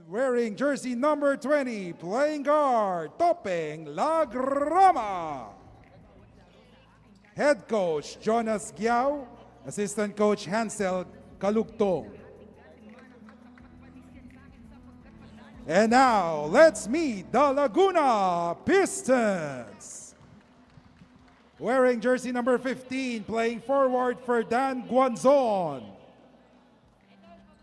wearing jersey number 20, playing guard, Topeng Lagrama. Head coach, Jonas Giao. Assistant coach, Hansel Kalugtong. And now, let's meet the Laguna Pistons. Wearing jersey number 15, playing forward, Ferdan Guanzon.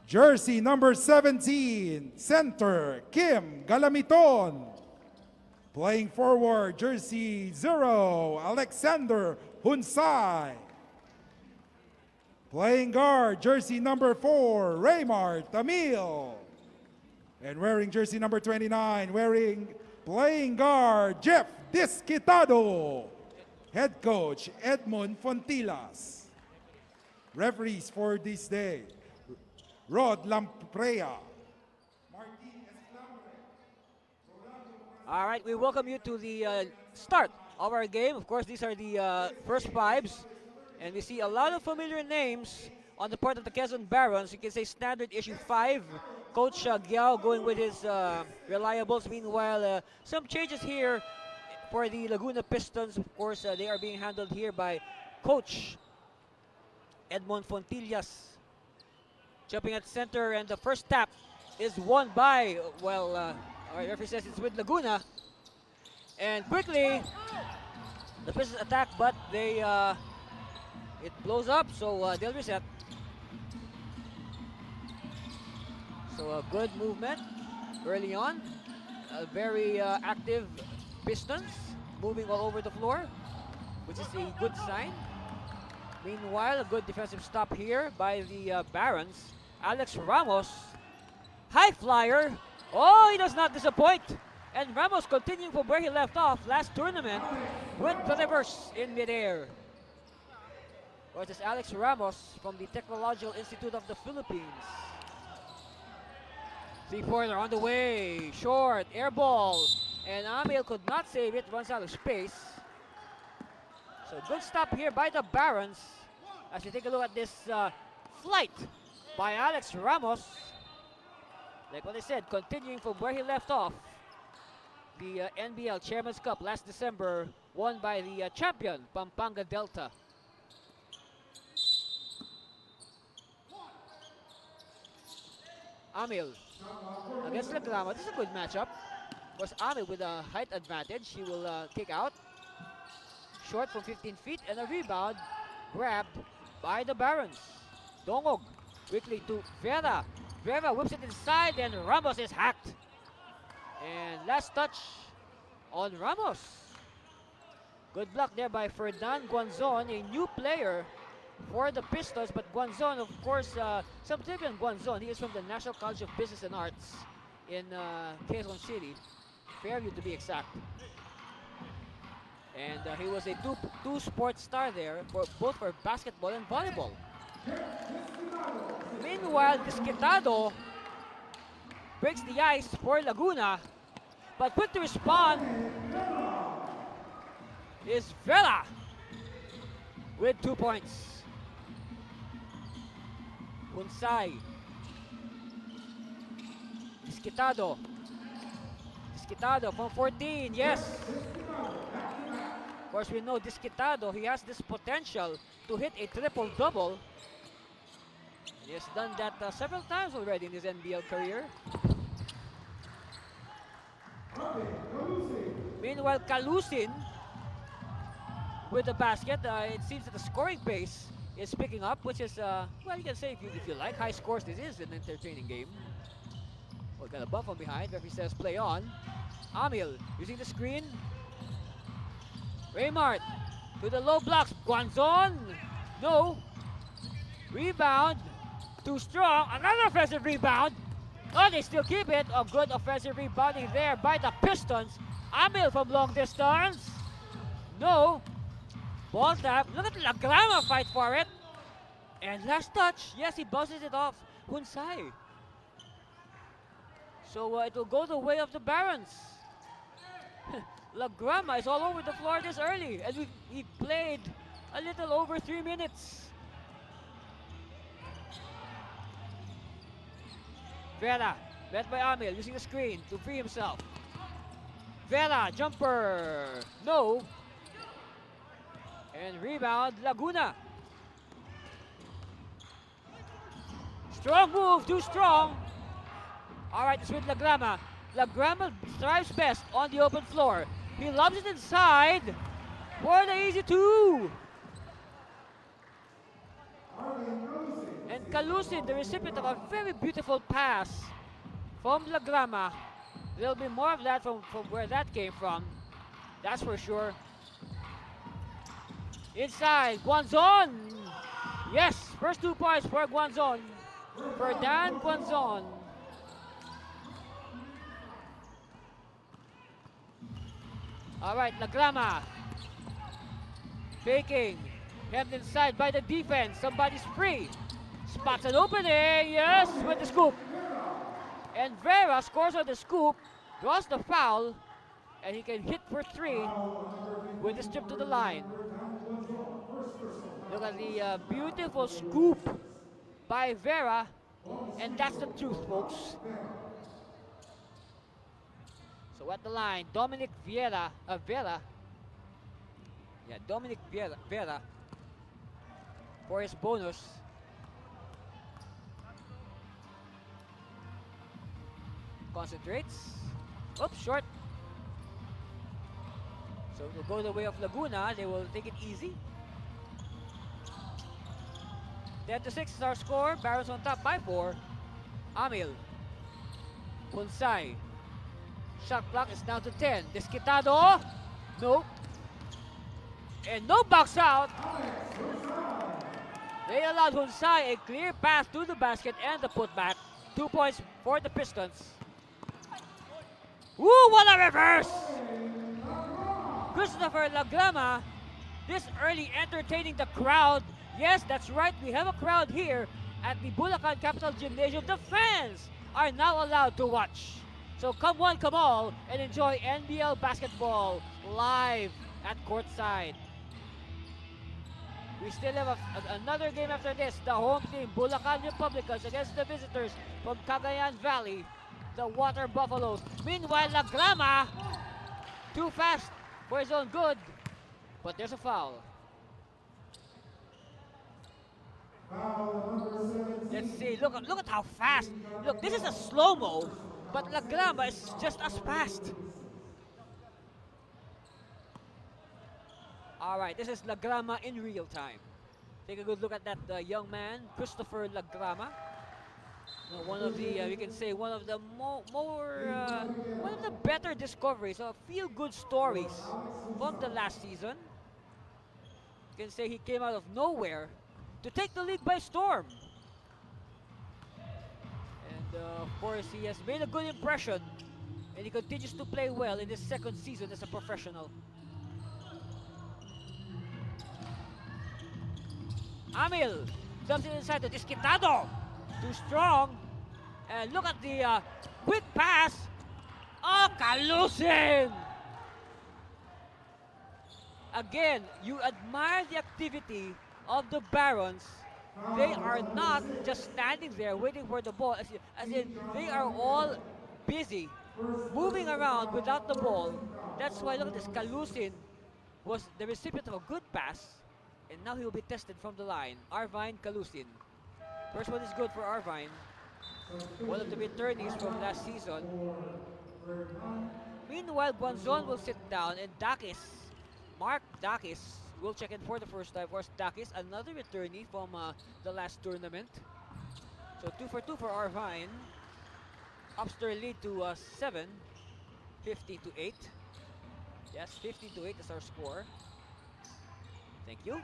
Jersey number 17, center, Kim Galamiton. Playing forward, jersey 0, Alexander Hunsay. Playing guard, jersey number 4, Raymar Tamil. And wearing jersey number 29, playing guard, Jeff Disquitado. Head coach, Edmond Fontilas. Referees for this day, Rod Lamprea. All right, we welcome you to the start of our game. Of course, these are the first fives. And we see a lot of familiar names on the part of the Quezon Barons. You can say standard issue 5. Coach Giao going with his reliables. Meanwhile, some changes here for the Laguna Pistons. Of course, they are being handled here by Coach Edmond Fontillas. Jumping at center, and the first tap is won by, our referee says it's with Laguna. And quickly, the Pistons attack, but they it blows up, so they'll reset. So a good movement early on. A very active Pistons, moving all over the floor, which is a good sign. Meanwhile, a good defensive stop here by the Barons. Alex Ramos, high flyer. Oh, he does not disappoint. And Ramos continuing from where he left off last tournament with the reverse in midair. Well, this is Alex Ramos from the Technological Institute of the Philippines. Three-pointer on the way, short, air ball. And Amil could not save it, runs out of space. So good stop here by the Barons. As you take a look at this flight by Alex Ramos. Like what I said, continuing from where he left off. The NBL Chairman's Cup last December, won by the champion, Pampanga Delta. Amil against Lagrama. This is a good matchup. Of course, Amil with a height advantage. He will kick out. Short from 15 feet, and a rebound grabbed by the Barons. Dongog quickly to Vera. Vera whips it inside, and Ramos is hacked. And last touch on Ramos. Good block there by Ferdan Guanzon, a new player for the Pistons. But Guanzon, of course, some trivia on Guanzon. He is from the National College of Business and Arts in Quezon City, Fairview to be exact. And he was a two sports star there, both for basketball and volleyball. Meanwhile, Disquitado breaks the ice for Laguna, but quick to respond is Vela with 2 points. Hunsay. Disquitado from 14, yes. Of course, we know Disquitado, he has this potential to hit a triple-double. He has done that several times already in his NBL career. Meanwhile, Kalusin with the basket. It seems that the scoring pace is picking up, which is, well, you can say if you like high scores, this is an entertaining game. Well, got a buff from behind. Referee says play on. Amil using the screen. Raymart to the low blocks. Guanzon, no. Rebound, too strong. Another offensive rebound. Oh, they still keep it. A good offensive rebounding there by the Pistons. Amil from long distance. No. Ball tap. Look at Lagrama fight for it. And last touch. Yes, he bounces it off Hunsay. So it will go the way of the Barons. Lagrama is all over the floor this early. And we played a little over 3 minutes. Vera Met by Amil using the screen to free himself. Vera, jumper. No. And rebound, Laguna. Strong move, too strong. All right, it's with Lagrama. Lagrama thrives best on the open floor. He lobs it inside for the easy two. And Kalusin, the recipient of a very beautiful pass from Lagrama. There'll be more of that from where that came from. That's for sure. Inside, Guanzon. Yes, first 2 points for Guanzon. For Dan Guanzon. All right, Lagrama. Faking. Hemmed inside by the defense. Somebody's free. Spots an opening. Yes, with the scoop. And Vera scores on the scoop. Draws the foul. And he can hit for 3 with the strip to the line. Look at the beautiful scoop by Vera. And that's the truth, folks. So at the line, Dominic Vera. Yeah, Dominic Vera for his bonus. Concentrates. Oops, short. So it will go the way of Laguna. They will take it easy. 10-6 is our score. Barons on top by 4. Amil. Hunsay. Shot clock is down to 10. Desquitado. Nope. And no box out. They allowed Hunsay a clear path to the basket and the putback. 2 points for the Pistons. Woo, what a reverse! Christopher Lagrama, this early entertaining the crowd. Yes, that's right, we have a crowd here at the Bulacan Capital Gymnasium. The fans are now allowed to watch. So come one, come all, and enjoy NBL basketball live at courtside. We still have another game after this. The home team, Bulacan Republicans, against the visitors from Cagayan Valley, the Water Buffaloes. Meanwhile, Lagrama, too fast for his own good, but there's a foul. Let's see, look at how fast. Look, this is a slow-mo, but Lagrama is just as fast. All right, this is Lagrama in real time. Take a good look at that young man, Christopher Lagrama. One of the, we can say, one of the one of the better discoveries of feel-good stories from the last season. You can say he came out of nowhere to take the league by storm. And of course, he has made a good impression, and he continues to play well in his second season as a professional. Amil dumps it inside to Desquitado. Too strong. And look at the quick pass. Oh, Kalusin! Again, you admire the activity of the Barons. They are not just standing there waiting for the ball. As in, they are all busy, moving around without the ball. That's why, look at this, Kalusin was the recipient of a good pass. And now he will be tested from the line. Arvine Kalusin. First one is good for Arvine. One of the returnees from last season. Meanwhile, Guanzon will sit down and Dakis, Mark Dakis, will check in for the first time. Of course, Dakis, another returnee from the last tournament. So 2 for 2 for Arvine. Ups their lead to 7. 50-8. Yes, 50-8 is our score. Thank you.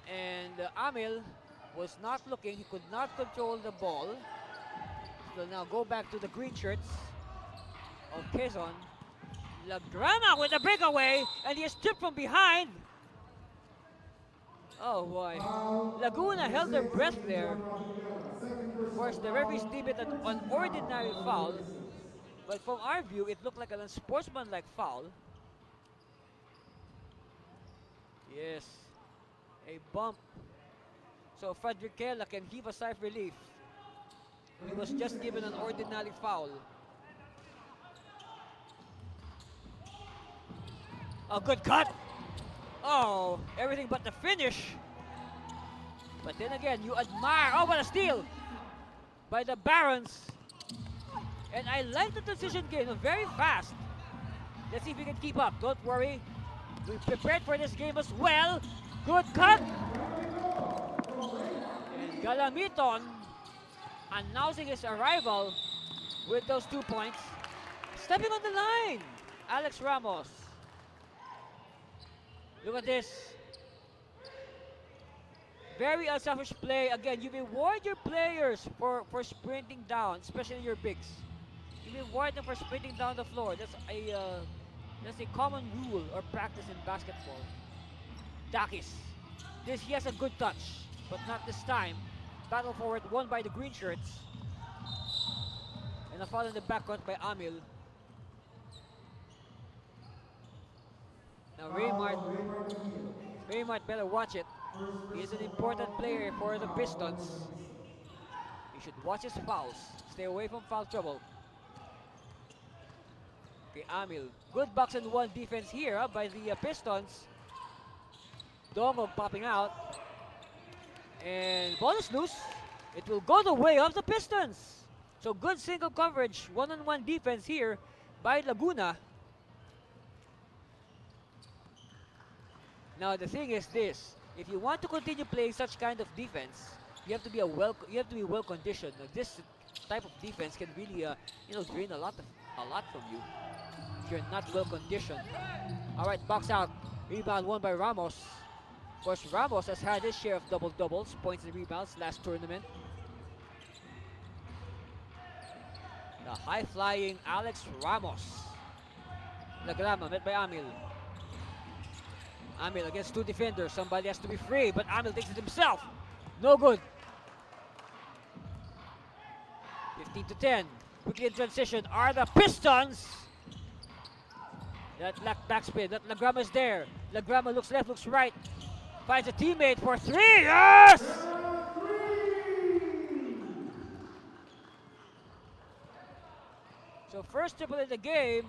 And Amil was not looking. He could not control the ball. So now go back to the green shirts of Quezon. Lagrama with a breakaway, and he is stripped from behind. Oh boy. Laguna held their breath there. Of course, the referees deemed it an ordinary foul. But from our view, it looked like an unsportsmanlike foul. Yes, a bump. So Frederick Kela can heave a sigh of relief. He was just given an ordinary foul. A good cut. Oh, everything but the finish. But then again, you admire. Oh, what a steal by the Barons. And I like the transition game, very fast. Let's see if we can keep up. Don't worry. We prepared for this game as well. Good cut. And Galamiton announcing his arrival with those 2 points. Stepping on the line, Alex Ramos. Look at this. Very unselfish play. Again, you reward your players for sprinting down, especially your bigs. You reward them for sprinting down the floor. That's a common rule or practice in basketball. Dakis. He has a good touch, but not this time. Battle forward won by the green shirts. And a foul in the backcourt by Amil. Now Raymart better watch it. He is an important player for the Pistons. He should watch his fouls. Stay away from foul trouble. Okay, Amil. Good box and one defense here by the Pistons. Dongog popping out. And ball is loose. It will go the way of the Pistons. So good single coverage, one-on-one defense here by Laguna. Now the thing is this: if you want to continue playing such kind of defense, you have to be well conditioned. Now, this type of defense can really drain a lot from you if you're not well conditioned. All right, box out. Rebound won by Ramos. Of course, Ramos has had his share of double-doubles, points and rebounds last tournament. The high-flying Alex Ramos. Lagrama met by Amil. Amil against two defenders. Somebody has to be free, but Amil takes it himself. No good. 15-10. Quickly in transition are the Pistons. That backspin. That Lagrama is there. Lagrama looks left, looks right. Finds a teammate for three. Yes! So first triple in the game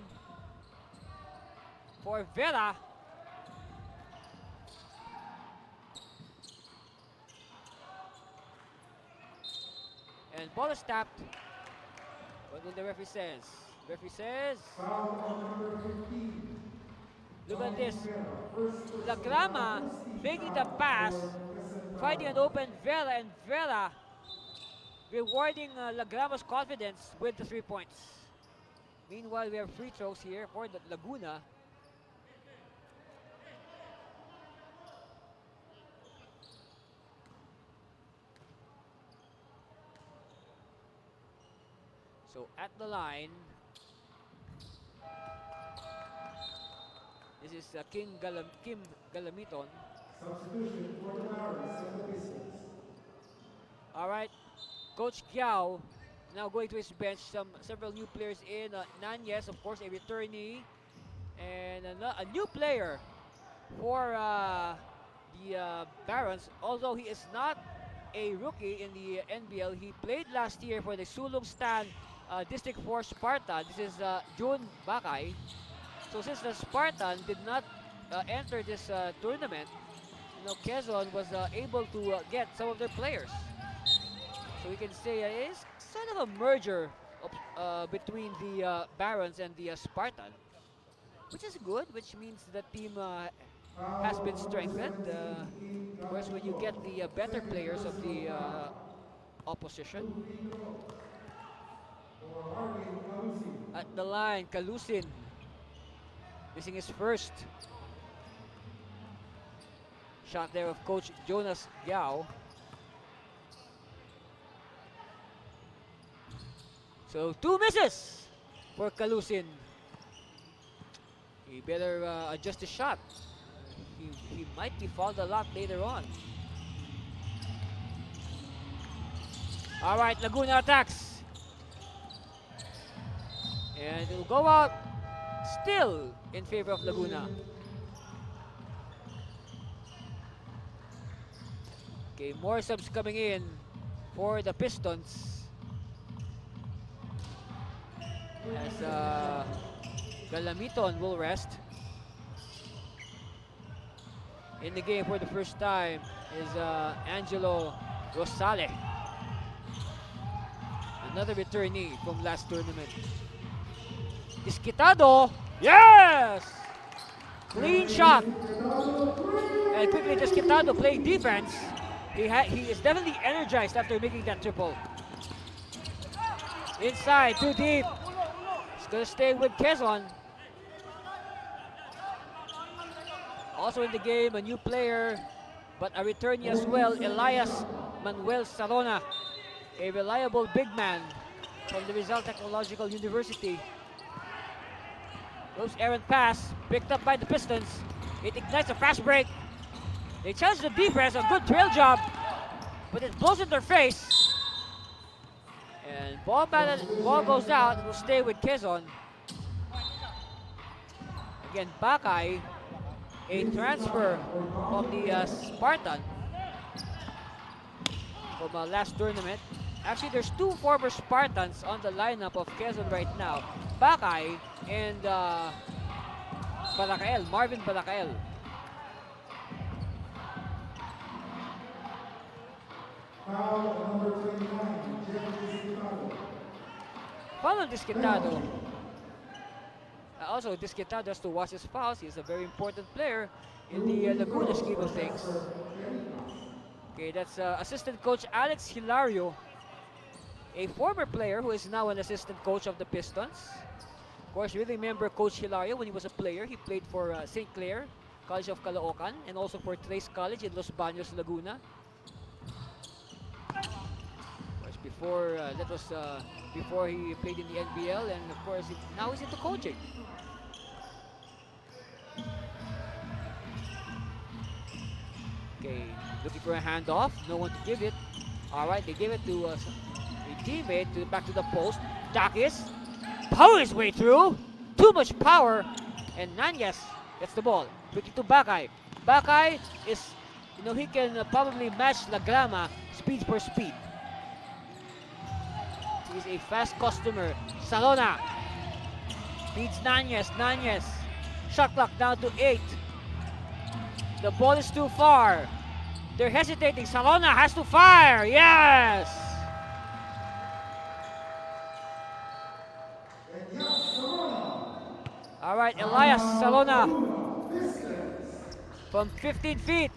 for Vera. And ball is tapped. What will the referee says? Referee says, look at this. Lagrama making the pass, finding an open Vera, and Vera rewarding Lagrama's confidence with the 3 points. Meanwhile, we have free throws here for the Laguna. So at the line, this is Kim Galamiton. Substitution for the Barons and the Pistons. All right, Coach Kiao now going to his bench. Several new players in. Nanyes, of course, a returnee, and a new player for the Barons. Although he is not a rookie in the NBL, he played last year for the Sulong Stan District 4 Sparta. This is June Bakay. So since the Spartan did not enter this tournament, Quezon was able to get some of their players. So we can say it's sort of a merger of, between the Barons and the Spartan, which is good, which means the team has been strengthened. Of course, when you get the better players of the opposition. At the line, Kalusin missing his first shot there of Coach Jonas Yao. So 2 misses for Kalusin. He better adjust his shot. He might be fouled a lot later on. All right, Laguna attacks. And it will go out still in favor of Laguna. Okay, more subs coming in for the Pistons. as Galamiton will rest. In the game for the first time is Angelo Rosale, another returnee from last tournament. Disquitado, yes! Clean shot. And quickly Disquitado playing defense. He is definitely energized after making that triple. Inside, too deep. He's gonna stay with Quezon. Also in the game, a new player, but a returnee as well, Elias Manuel Sarona, a reliable big man from the Rizal Technological University. Goes errant pass, picked up by the Pistons. It ignites a fast break. They challenge the defense, a good trail job, but it blows in their face. And ball goes out, it will stay with Quezon. Again, Bakay, a transfer from the Spartan from last tournament. Actually, there's two former Spartans on the lineup of Quezon right now. Bakay and Balacael, Marvin Balacael. Foul on Disquitado. Also, Disquitado has to watch his fouls. He's a very important player in the Laguna scheme of things. Okay, that's assistant coach Alex Hilario, a former player who is now an assistant coach of the Pistons. Of course, you remember Coach Hilario when he was a player. He played for St. Clair College of Caloocan and also for Trace College in Los Baños, Laguna. Of course, before he played in the NBL, and of course now he's into coaching. Okay, looking for a handoff, no one to give it. All right, they give it to a teammate, back to the post. Dakis power his way through, too much power, and Nanyas gets the ball. Quickly to Bakay. Bakay is, he can probably match Lagrama speed for speed. He's a fast customer. Salona beats Nanyas. Nanyas, shot clock down to 8. The ball is too far. They're hesitating. Salona has to fire. Yes! All right, Elias Salona from 15 feet.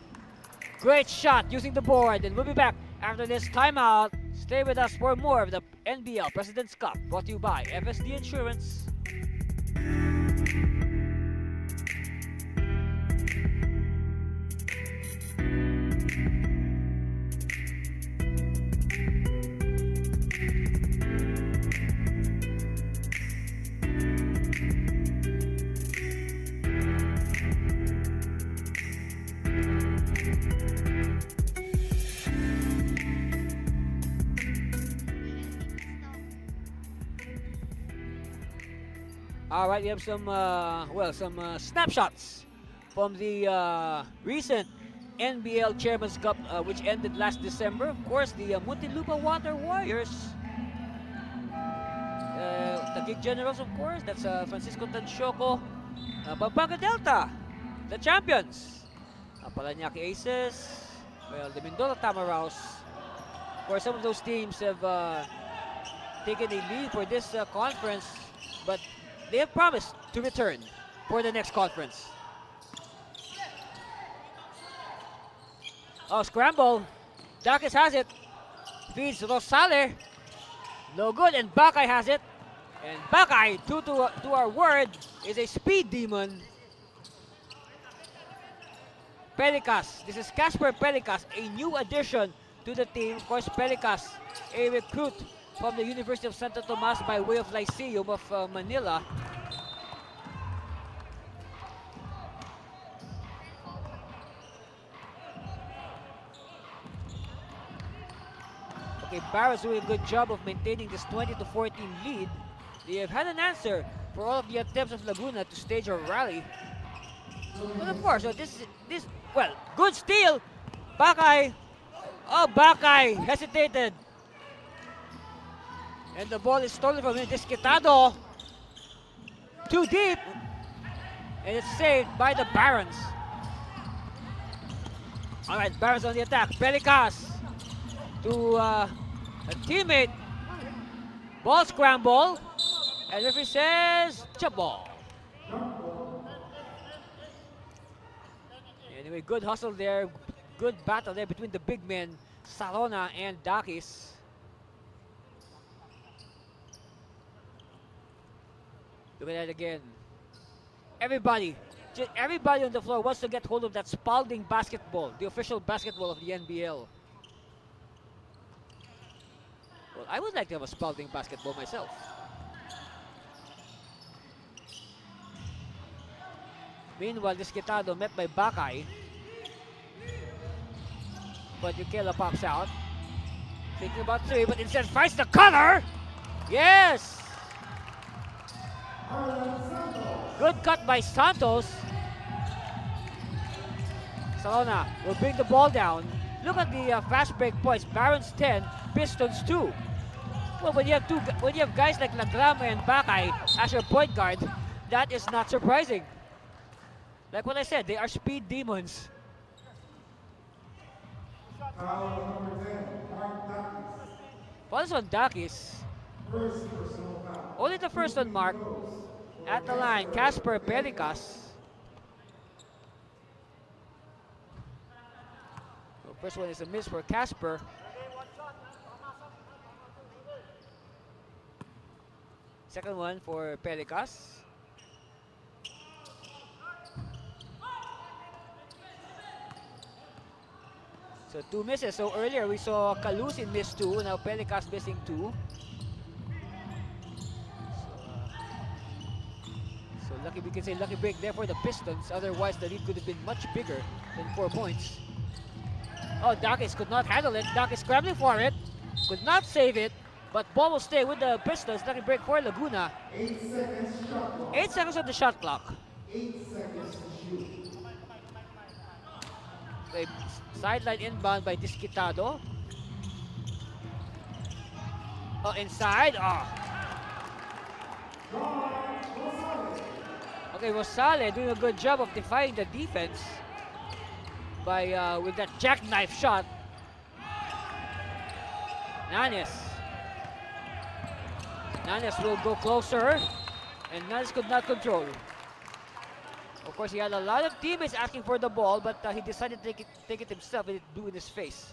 Great shot using the board. And we'll be back after this timeout. Stay with us for more of the NBL President's Cup, brought to you by FSD Insurance. All right, we have some snapshots from the recent NBL Chairman's Cup, which ended last December. Of course, the Muntinlupa Water Warriors, the Gig Generals, of course. That's Francisco Tanchoco, Pampanga Delta, the champions. Paranaque Aces, well, the Mindoro Tamaraws. Of course, some of those teams have taken a lead for this conference, but they have promised to return for the next conference. Oh, scramble. Dakis has it. Feeds Rosale. No good, and Bakay has it. And Bakay, to our word, is a speed demon. Pelicas. This is Casper Pelicas, a new addition to the team. Of course, Pelicas, a recruit from the University of Santo Tomas by way of Lyceum of Manila. Okay, Barra's doing a good job of maintaining this 20-14 lead. They have had an answer for all of the attempts of Laguna to stage a rally. But of course, so well, good steal. Bakay. Oh, Bakay hesitated. And the ball is stolen from him. Disquitado too deep. And it's saved by the Barons. All right, Barons on the attack. Pelicas to a teammate. Ball scramble. And referee says, jump ball. Anyway, good hustle there. Good battle there between the big men, Salona and Dakis. Look at that again. Everybody on the floor wants to get hold of that Spalding basketball, the official basketball of the NBL. Well, I would like to have a Spalding basketball myself. Meanwhile, Disquitado met by Bakay. But Yukela pops out. Thinking about three, but instead finds the color! Yes! Good cut by Santos. Salona will bring the ball down. Look at the fast break points. Barons 10, Pistons 2. Well, when you have guys like Lagrama and Bakay as your point guard, that is not surprising. Like what I said, they are speed demons. Fouls on Dakis. Only the first on Mark. At the line, Casper Pelicas. So first one is a miss for Casper. Second one for Pelicas. So 2 misses. So earlier we saw Kalusin miss 2. Now Pelicas missing 2. So lucky, we can say lucky break there for the Pistons. Otherwise the lead could have been much bigger than 4 points. Oh, Dakis could not handle it. Dakis scrambling for it. Could not save it. But ball will stay with the Pistons. Lucky break for Laguna. 8 seconds on the shot clock. 8 seconds to shoot. Okay, sideline inbound by Disquitado. Oh, inside. Oh. Okay, Rosale doing a good job of defying the defense by with that jackknife shot. Nanes will go closer, and Nanes could not control. Of course, he had a lot of teammates asking for the ball, but he decided to take it himself and it blew in his face.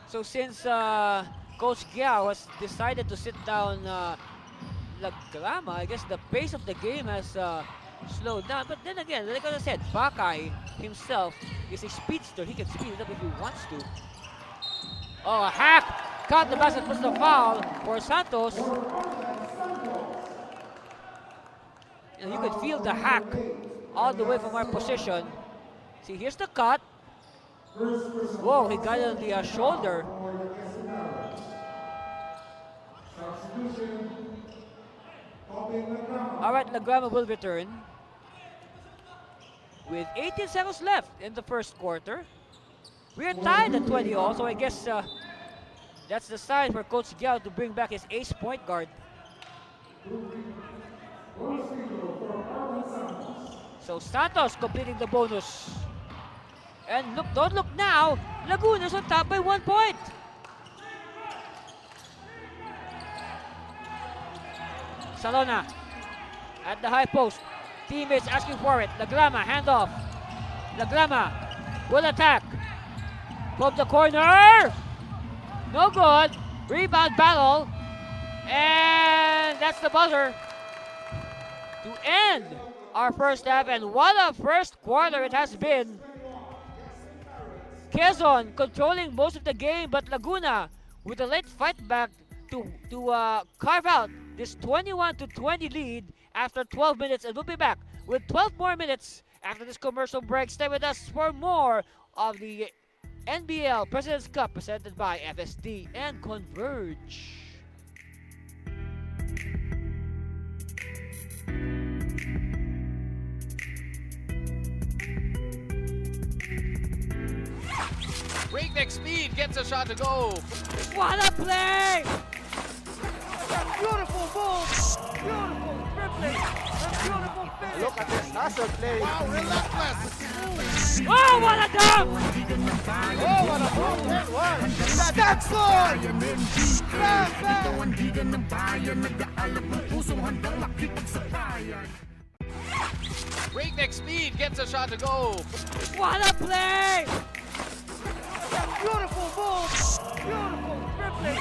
So since Coach Giao has decided to sit down Lagrama, I guess the pace of the game has slowed down. But then again, like I said, Bakay himself is a speedster. He can speed it up if he wants to. Oh, a hack! Caught the basket, puts the foul for Santos. And you could feel the hack all the way from our position. See, here's the cut. Whoa, he got it on the shoulder. All right, Lagrama will return. With 18 seconds left in the first quarter. We're tied at 20 all, so I guess that's the sign for Coach Giao to bring back his ace point guard. So Santos completing the bonus. And look, don't look now, Laguna's on top by 1 point. Salona at the high post. Teammates asking for it. Lagrama, handoff. Lagrama will attack. From the corner. No good. Rebound battle. And that's the buzzer to end our first half. And what a first quarter it has been. Quezon controlling most of the game, but Laguna with a late fight back to carve out this 21-20 lead after 12 minutes. And we'll be back with 12 more minutes after this commercial break. Stay with us for more of the NBL President's Cup presented by FSD and Converge. Breakneck speed gets a shot to go. What a play! Beautiful move! Beautiful dribbling! A beautiful finish! Look at this hustle play. Wow, relentless. Oh, what a dunk! Oh, what a move that was. That's good! Bang, bang. Breakneck speed gets a shot to go. What a play! Beautiful move! Beautiful dribbling! A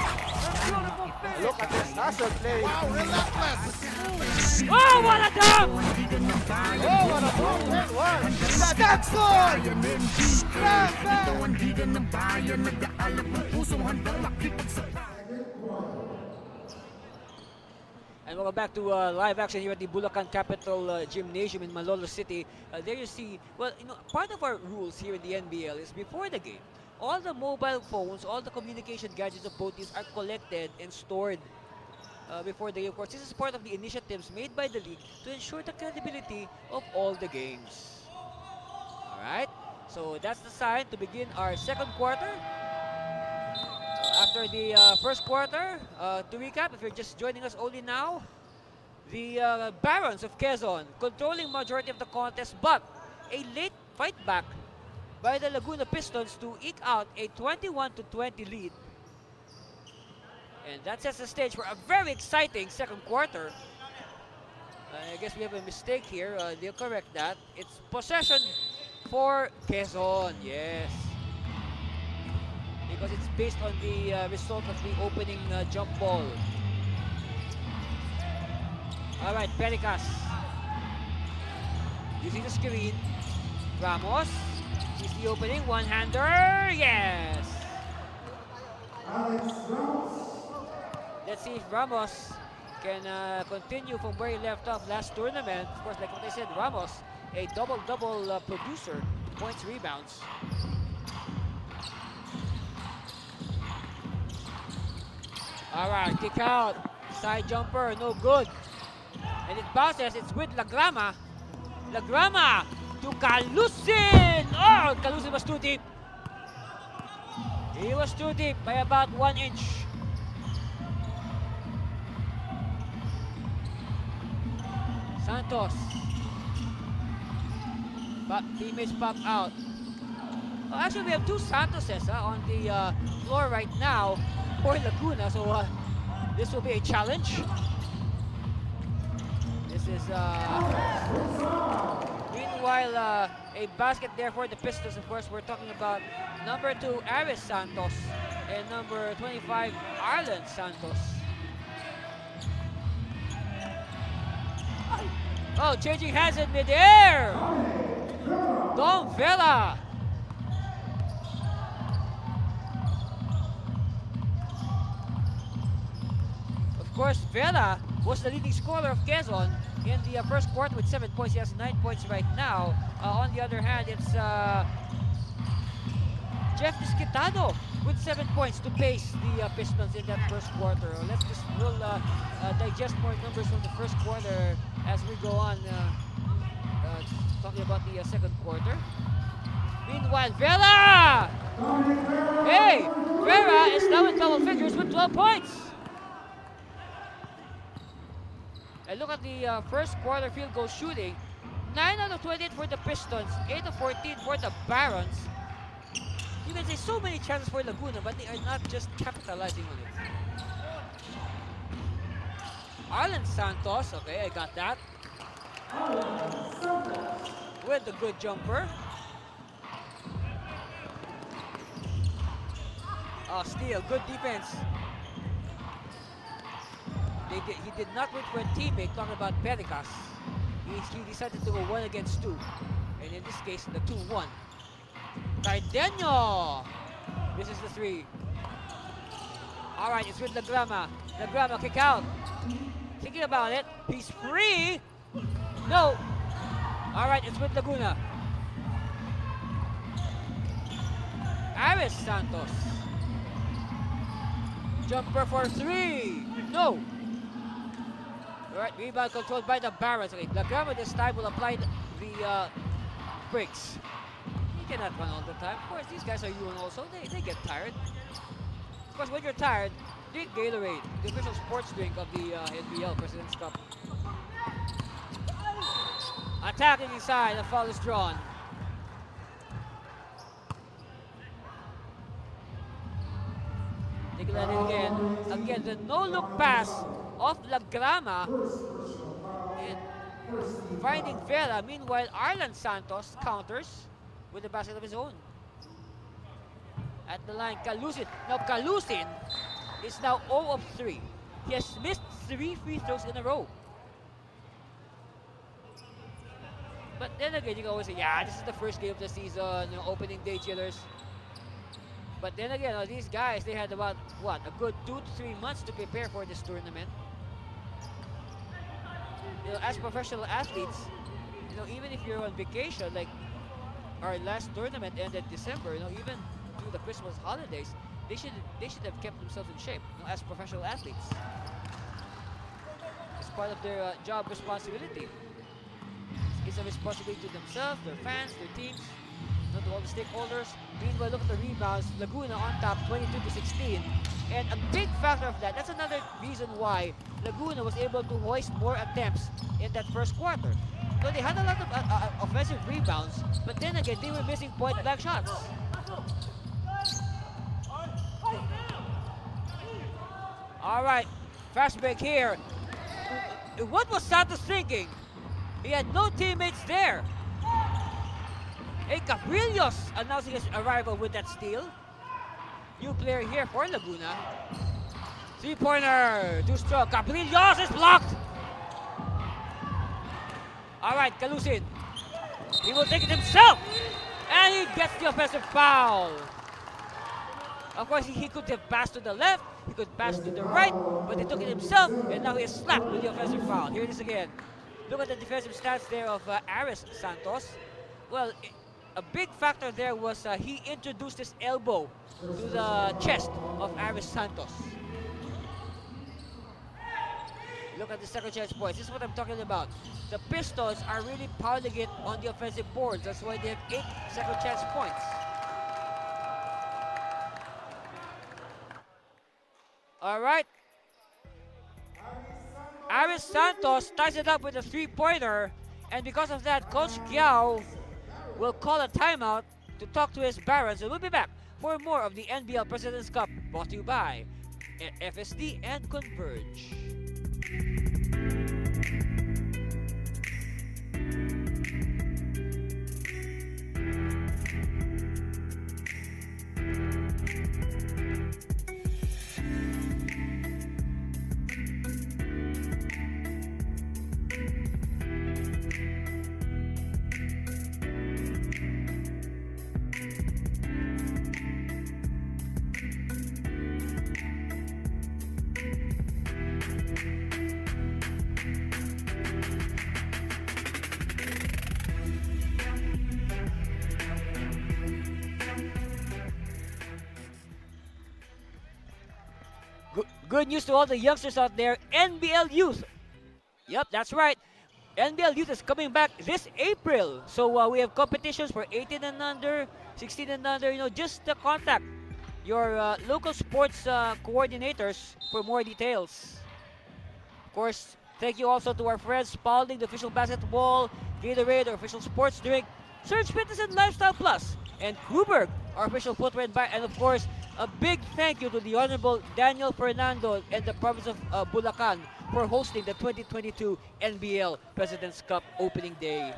beautiful finish! Look at this hustle play. Wow, relentless. Oh, what a dunk! Oh, what a move that was. That's good! Bang, bang. And welcome back to live action here at the Bulacan Capital Gymnasium in Malolo City. There you see, well, you know, part of our rules here in the NBL is before the game, all the mobile phones, all the communication gadgets of both teams are collected and stored before the game. Of course, this is part of the initiatives made by the league to ensure the credibility of all the games. All right, so that's the sign to begin our second quarter. After the first quarter, to recap, if you're just joining us only now, the Barons of Quezon controlling majority of the contest, but a late fight back by the Laguna Pistons to eke out a 21-20 lead. And that sets the stage for a very exciting second quarter. I guess we have a mistake here. They'll correct that. It's possession for Quezon, yes. Because it's based on the result of the opening jump ball. All right, Pericas. Using the screen. Ramos. Sees the opening. One-hander. Yes. Let's see if Ramos can continue from where he left off last tournament. Of course, like what I said, Ramos, a double-double producer. Points, rebounds. All right, kick out. Side jumper, no good. And it bounces. It's with Lagrama. Lagrama to Calusin. Oh, Calusin was too deep. He was too deep by about 1 inch. Santos. But teammates pop out. Oh, actually, we have two Santoses on the floor right now for Laguna, so this will be a challenge. This is meanwhile a basket there for the Pistons. Of course, we're talking about number 2 Aris Santos and number 25 Arlen Santos. Oh, changing hands in midair. Don Vela. Of course, Vela was the leading scorer of Quezon in the first quarter with 7 points. He has 9 points right now. On the other hand, it's Jeff Disquitado with 7 points to pace the Pistons in that first quarter. We'll digest more numbers from the first quarter as we go on, talking about the second quarter. Meanwhile, Vela! Hey! Vera is now in double figures with 12 points. And look at the first quarter field goal shooting. 9 out of 28 for the Pistons, 8 of 14 for the Barons. You can say so many chances for Laguna, but they are not just capitalizing on it. Arlen Santos, okay, I got that. With the good jumper. Oh, steal, good defense. He did not wait for a teammate, talking about Pericas. He decided to go 1 against 2. And in this case, the 2-1. Cardenio! This is the 3. Alright, it's with Lagrama. Lagrama, kick out. Thinking about it. He's free! No! Alright, it's with Laguna. Aris Santos. Jumper for 3. No! Alright, rebound controlled by the Barons. Okay, Lagrama this time will apply the brakes. You cannot run all the time. Of course, these guys are human also. They get tired. Of course, when you're tired, drink Gatorade, the official sports drink of the NBL President's Cup. Attacking inside, a foul is drawn. Take a look again. Again, the no-look pass of Laguna. And finding Vera. Meanwhile, Arlan Santos counters with a basket of his own. At the line, Kalusin. Now Kalusin is now 0 of 3. He has missed 3 free throws in a row. But then again, you can always say, yeah, this is the first game of the season, you know, opening day chillers. But then again, these guys, they had about, what, a good 2 to 3 months to prepare for this tournament. You know, as professional athletes, you know, even if you're on vacation, like our last tournament ended December, you know, even through the Christmas holidays, they should have kept themselves in shape, you know, as professional athletes. It's part of their job responsibility. It's a responsibility to themselves, their fans, their teams, you know, to all the stakeholders. Meanwhile, look at the rebounds. Laguna on top, 22 to 16. And a big factor of that, that's another reason why Laguna was able to hoist more attempts in that first quarter. So they had a lot of offensive rebounds, but then again, they were missing point-blank shots. All right, fast break here. What was Santos thinking? He had no teammates there. Hey, Cabrillos announcing his arrival with that steal. New player here for Laguna. Three-pointer, too strong. Cabrillos is blocked. All right, Kalusin. He will take it himself. And he gets the offensive foul. Of course, he could have passed to the left. He could pass to the right. But he took it himself. And now he is slapped with the offensive foul. Here it is again. Look at the defensive stats there of Aris Santos. Well, a big factor there was he introduced his elbow to the chest of Aris Santos. Look at the second chance points. This is what I'm talking about. The Pistons are really pounding it on the offensive boards. That's why they have 8 second chance points. All right. Aris Santos ties it up with a three-pointer. And because of that, Coach Giao will call a timeout to talk to his Barons. And we'll be back for more of the NBL President's Cup, brought to you by FSD and Converge. Good news to all the youngsters out there. NBL Youth. Yep, that's right. NBL Youth is coming back this April. So we have competitions for 18 and under, 16 and under. You know, just contact your local sports coordinators for more details. Of course, thank you also to our friends Spalding, the official basketball, Gatorade, our official sports drink, Surge Fitness and Lifestyle Plus, and Kruberg, our official footwear and bike, and of course, a big thank you to the Honorable Daniel Fernando and the province of Bulacan for hosting the 2022 NBL President's Cup opening day.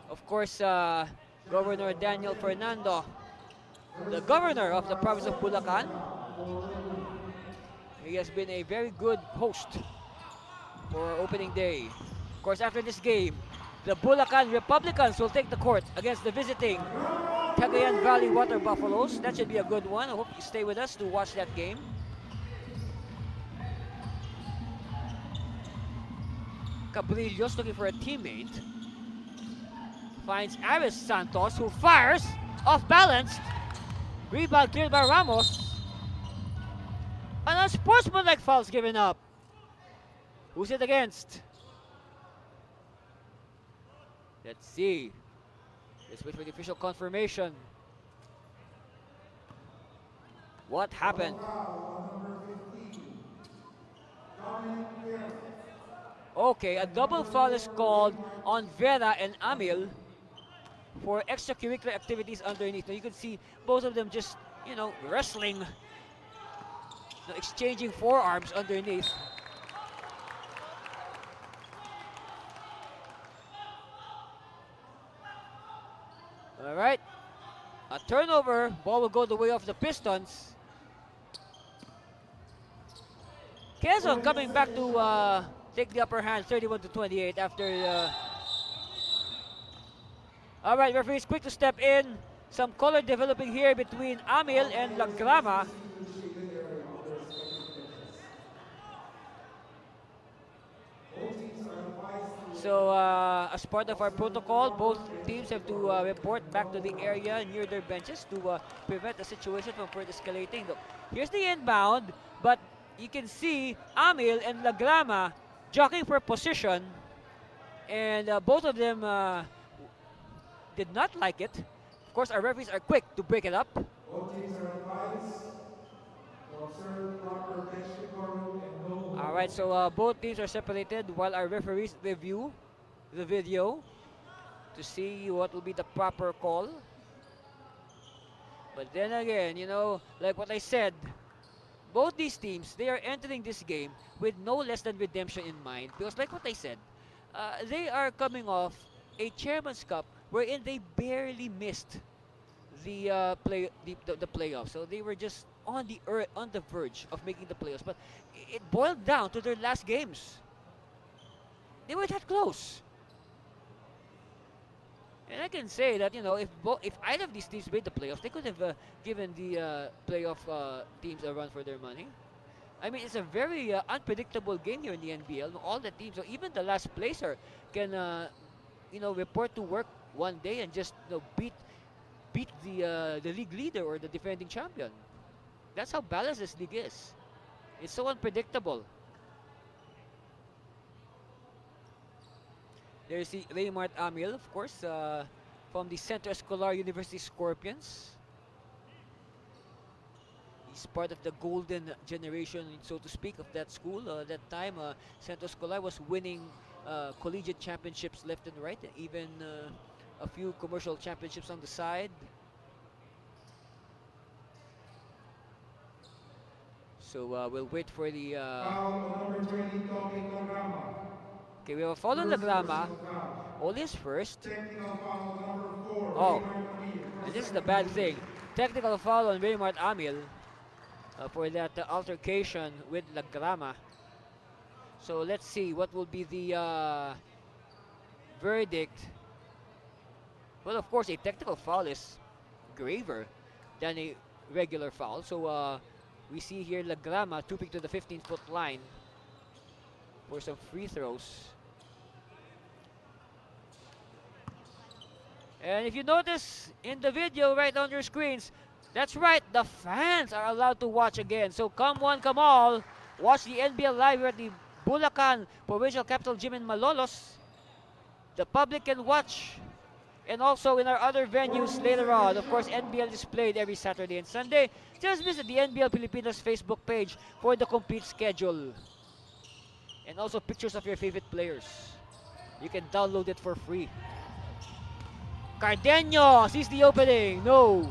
Of course, Governor Daniel Fernando, the governor of the province of Bulacan, he has been a very good host for opening day. Of course, after this game, the Bulacan Republicans will take the court against the visiting Cagayan Valley Water Buffaloes. That should be a good one. I hope you stay with us to watch that game. Cabrillos looking for a teammate. Finds Aris Santos, who fires off balance. Rebound cleared by Ramos. An unsportsmanlike foul's given up. Who's it against? Let's see. Let's wait for the official confirmation. What happened? Okay, a double foul is called on Vera and Amil for extracurricular activities underneath. Now you can see both of them just, wrestling, exchanging forearms underneath. All right, a turnover. Ball will go the way of the Pistons. Quezon coming back to take the upper hand, 31-28 after. All right, referee is quick to step in. Some color developing here between Amil and Lagrama. So, as part of our protocol, both teams have to report back to the area near their benches to prevent the situation from further escalating. Look, here's the inbound, but you can see Amil and Lagrama jockeying for position, and both of them did not like it. Of course, our referees are quick to break it up. All right, so both teams are separated while our referees review the video to see what will be the proper call. But then again, like what I said, both these teams, they are entering this game with no less than redemption in mind. Because like what I said, they are coming off a Chairman's Cup wherein they barely missed the playoffs. So they were just on the verge of making the playoffs. But it boiled down to their last games. They were that close. And I can say that, if either of these teams made the playoffs, they could have given the playoff teams a run for their money. I mean, it's a very unpredictable game here in the NBL. All the teams, or even the last placer, can, report to work one day and just beat the league leader or the defending champion. That's how balanced this league is. It's so unpredictable. There's the Raymart Amil, of course, from the Centro Escolar University Scorpions. He's part of the golden generation, so to speak, of that school. That time, Centro Escolar was winning collegiate championships left and right, and even a few commercial championships on the side. So we'll wait for the. Okay, we have a foul on Lagrama. Only his first. Oh, and this is the bad thing. Technical foul on Raymart Amil for that altercation with Lagrama. So let's see what will be the verdict. Well, of course, a technical foul is graver than a regular foul. So we see here Lagrama trooping to the 15-foot line for some free throws. And if you notice in the video right on your screens, that's right, the fans are allowed to watch again. So come one, come all, watch the NBL live here at the Bulacan Provincial Capital Gym in Malolos. The public can watch, and also in our other venues later on. Of course, NBL is played every Saturday and Sunday. Just visit the NBL Pilipinas Facebook page for the complete schedule. And also pictures of your favorite players. You can download it for free. Cardenio sees the opening. No.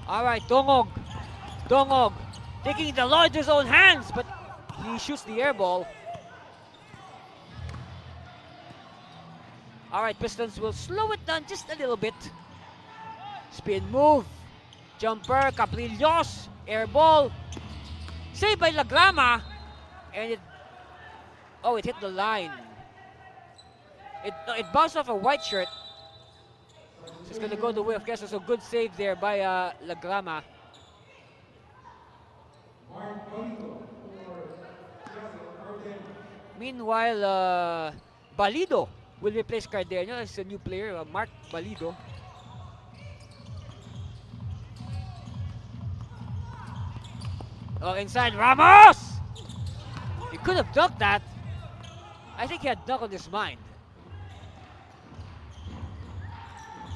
All right, Dongog. Dongog taking the law into his own hands, but he shoots the air ball. All right, Pistons will slow it down just a little bit. Spin move. Jumper, Caprillos. Air ball. Saved by Lagrama. And it hit the line. It bounced off a white shirt. So it's going to go the way of Quezon. So good save there by Lagrama. Meanwhile, Balido will replace Cardenio as a new player, Mark Balido. Oh, inside Ramos! He could have dunked that. I think he had dunk on his mind.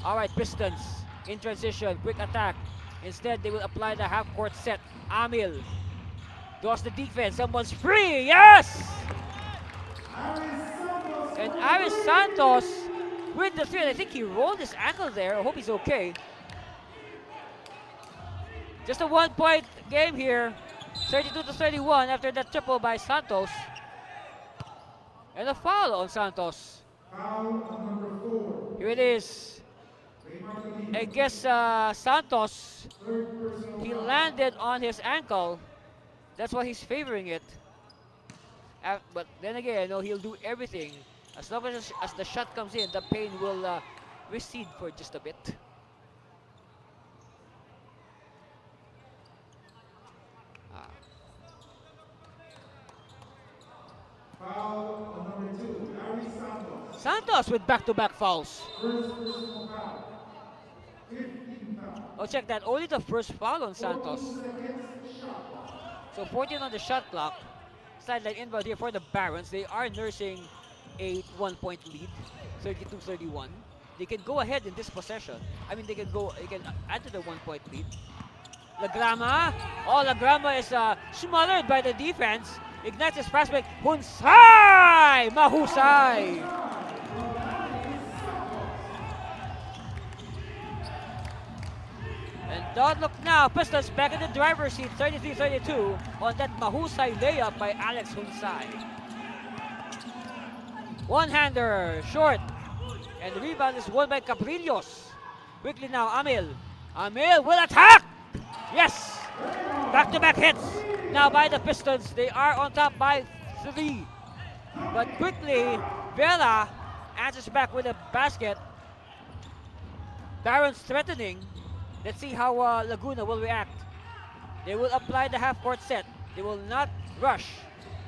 All right, Pistons in transition, quick attack. Instead, they will apply the half-court set. Amil draws the defense. Someone's free. Yes! And Aris Santos with the three. I think he rolled his ankle there. I hope he's okay. Just a 1-point game here. 32-31 after that triple by Santos. And a foul on Santos. Here it is. I guess Santos, he landed on his ankle. That's why he's favoring it. But then again, he'll do everything. As long as the shot comes in, the pain will recede for just a bit. Foul on number 2, Aris Santos. Santos with back-to-back fouls. First personal foul. 15 foul. Oh, check that. Only the first foul on Santos. 14 seconds shot clock. So 14 on the shot clock. Sideline inbound here for the Barons. They are nursing a 1-point lead, 32-31. They can go ahead in this possession. I mean, they can add to the 1-point lead. Lagrama. Oh, Lagrama is smothered by the defense. Ignites his fast break. Hunsay! Mahusay! And don't look now. Pistons back in the driver's seat. 33-32 on that Mahusay layup by Alex Hunsay. One-hander, short. And the rebound is won by Cabrillos. Quickly now, Amil. Amil will attack! Yes! Back-to-back hits. Now by the Pistons. They are on top by 3. But quickly, Vela answers back with a basket. Barons threatening. Let's see how Laguna will react. They will apply the half-court set. They will not rush.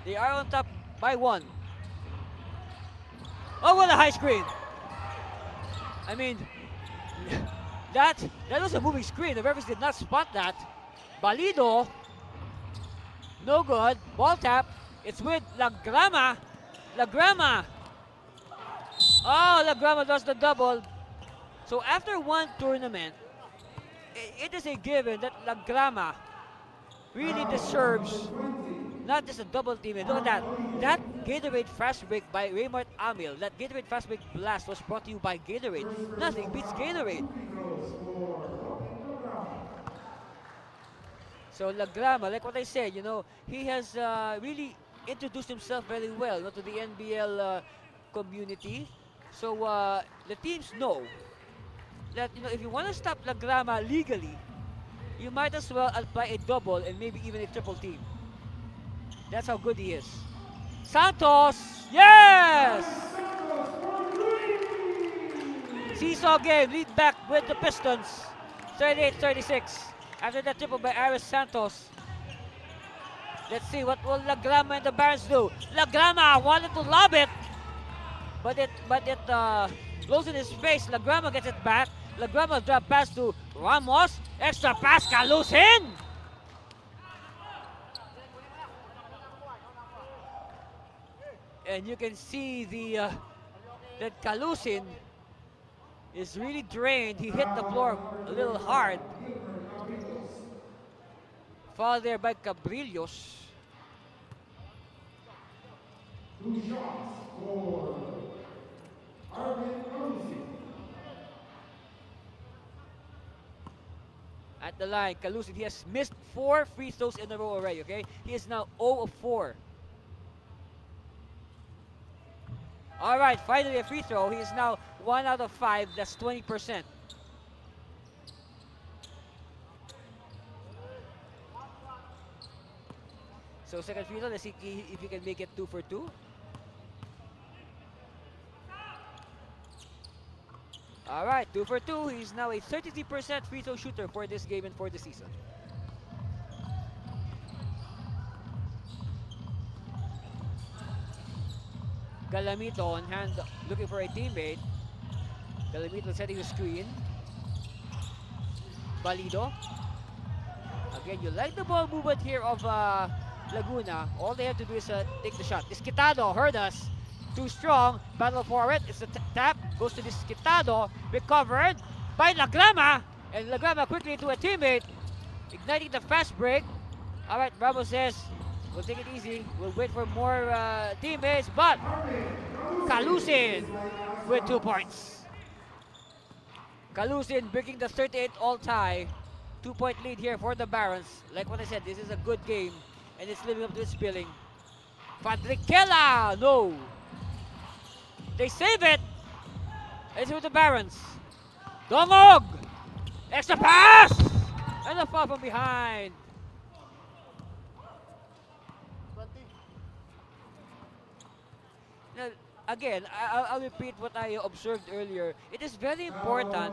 They are on top by 1. Oh, what a high screen! I mean, that was a moving screen. The referees did not spot that. Balido, no good. Ball tap. It's with Lagrama. Lagrama. Oh, Lagrama does the double. So after one tournament, it is a given that Lagrama really deserves not just a double team. And look at that. That Gatorade fast break by Raymart Amil, that Gatorade fast break blast was brought to you by Gatorade. Nothing beats Gatorade. So Lagrama, like what I said, he has really introduced himself very well to the NBL community. So the teams know that if you want to stop Lagrama legally, you might as well apply a double and maybe even a triple team. That's how good he is. Santos, yes! Seesaw game, lead back with the Pistons, 38-36. After that triple by Aris Santos. Let's see what will Lagrama and the Barons do. Lagrama wanted to lob it, but it blows in his face. Lagrama gets it back. Lagrama drop pass to Ramos. Extra pass, Calusin. And you can see that Calusin is really drained. He hit the floor a little hard. Foul there by Cabrillos. 2 shots for Arvin Calusin. At the line, Calusin, he has missed 4 free throws in a row already, okay? He is now 0 of 4. All right, finally a free throw. He is now 1 out of 5. That's 20%. So second free throw, let's see if he can make it 2 for 2. All right, 2 for 2. He's now a 33% free throw shooter for this game and for the season. Galamito on hand, looking for a teammate. Galamito setting the screen. Balido. Again, you like the ball movement here of Laguna. All they have to do is take the shot. Isquitado heard us. too strong. Battle for it. It's a tap. Goes to Disquitado. Recovered by Lagrama. And Lagrama quickly to a teammate. Igniting the fast break. Alright, Bravo says, we'll take it easy. We'll wait for more teammates. But Kalusin with 2 points. Kalusin breaking the 38 all-tie. 2-point lead here for the Barons. Like what I said, this is a good game. And it's living up to its billing. Fadrikela! No! They save it! It's with the Barons. Dongog! Extra pass! And a foul from behind. Now, again, I'll repeat what I observed earlier. It is very important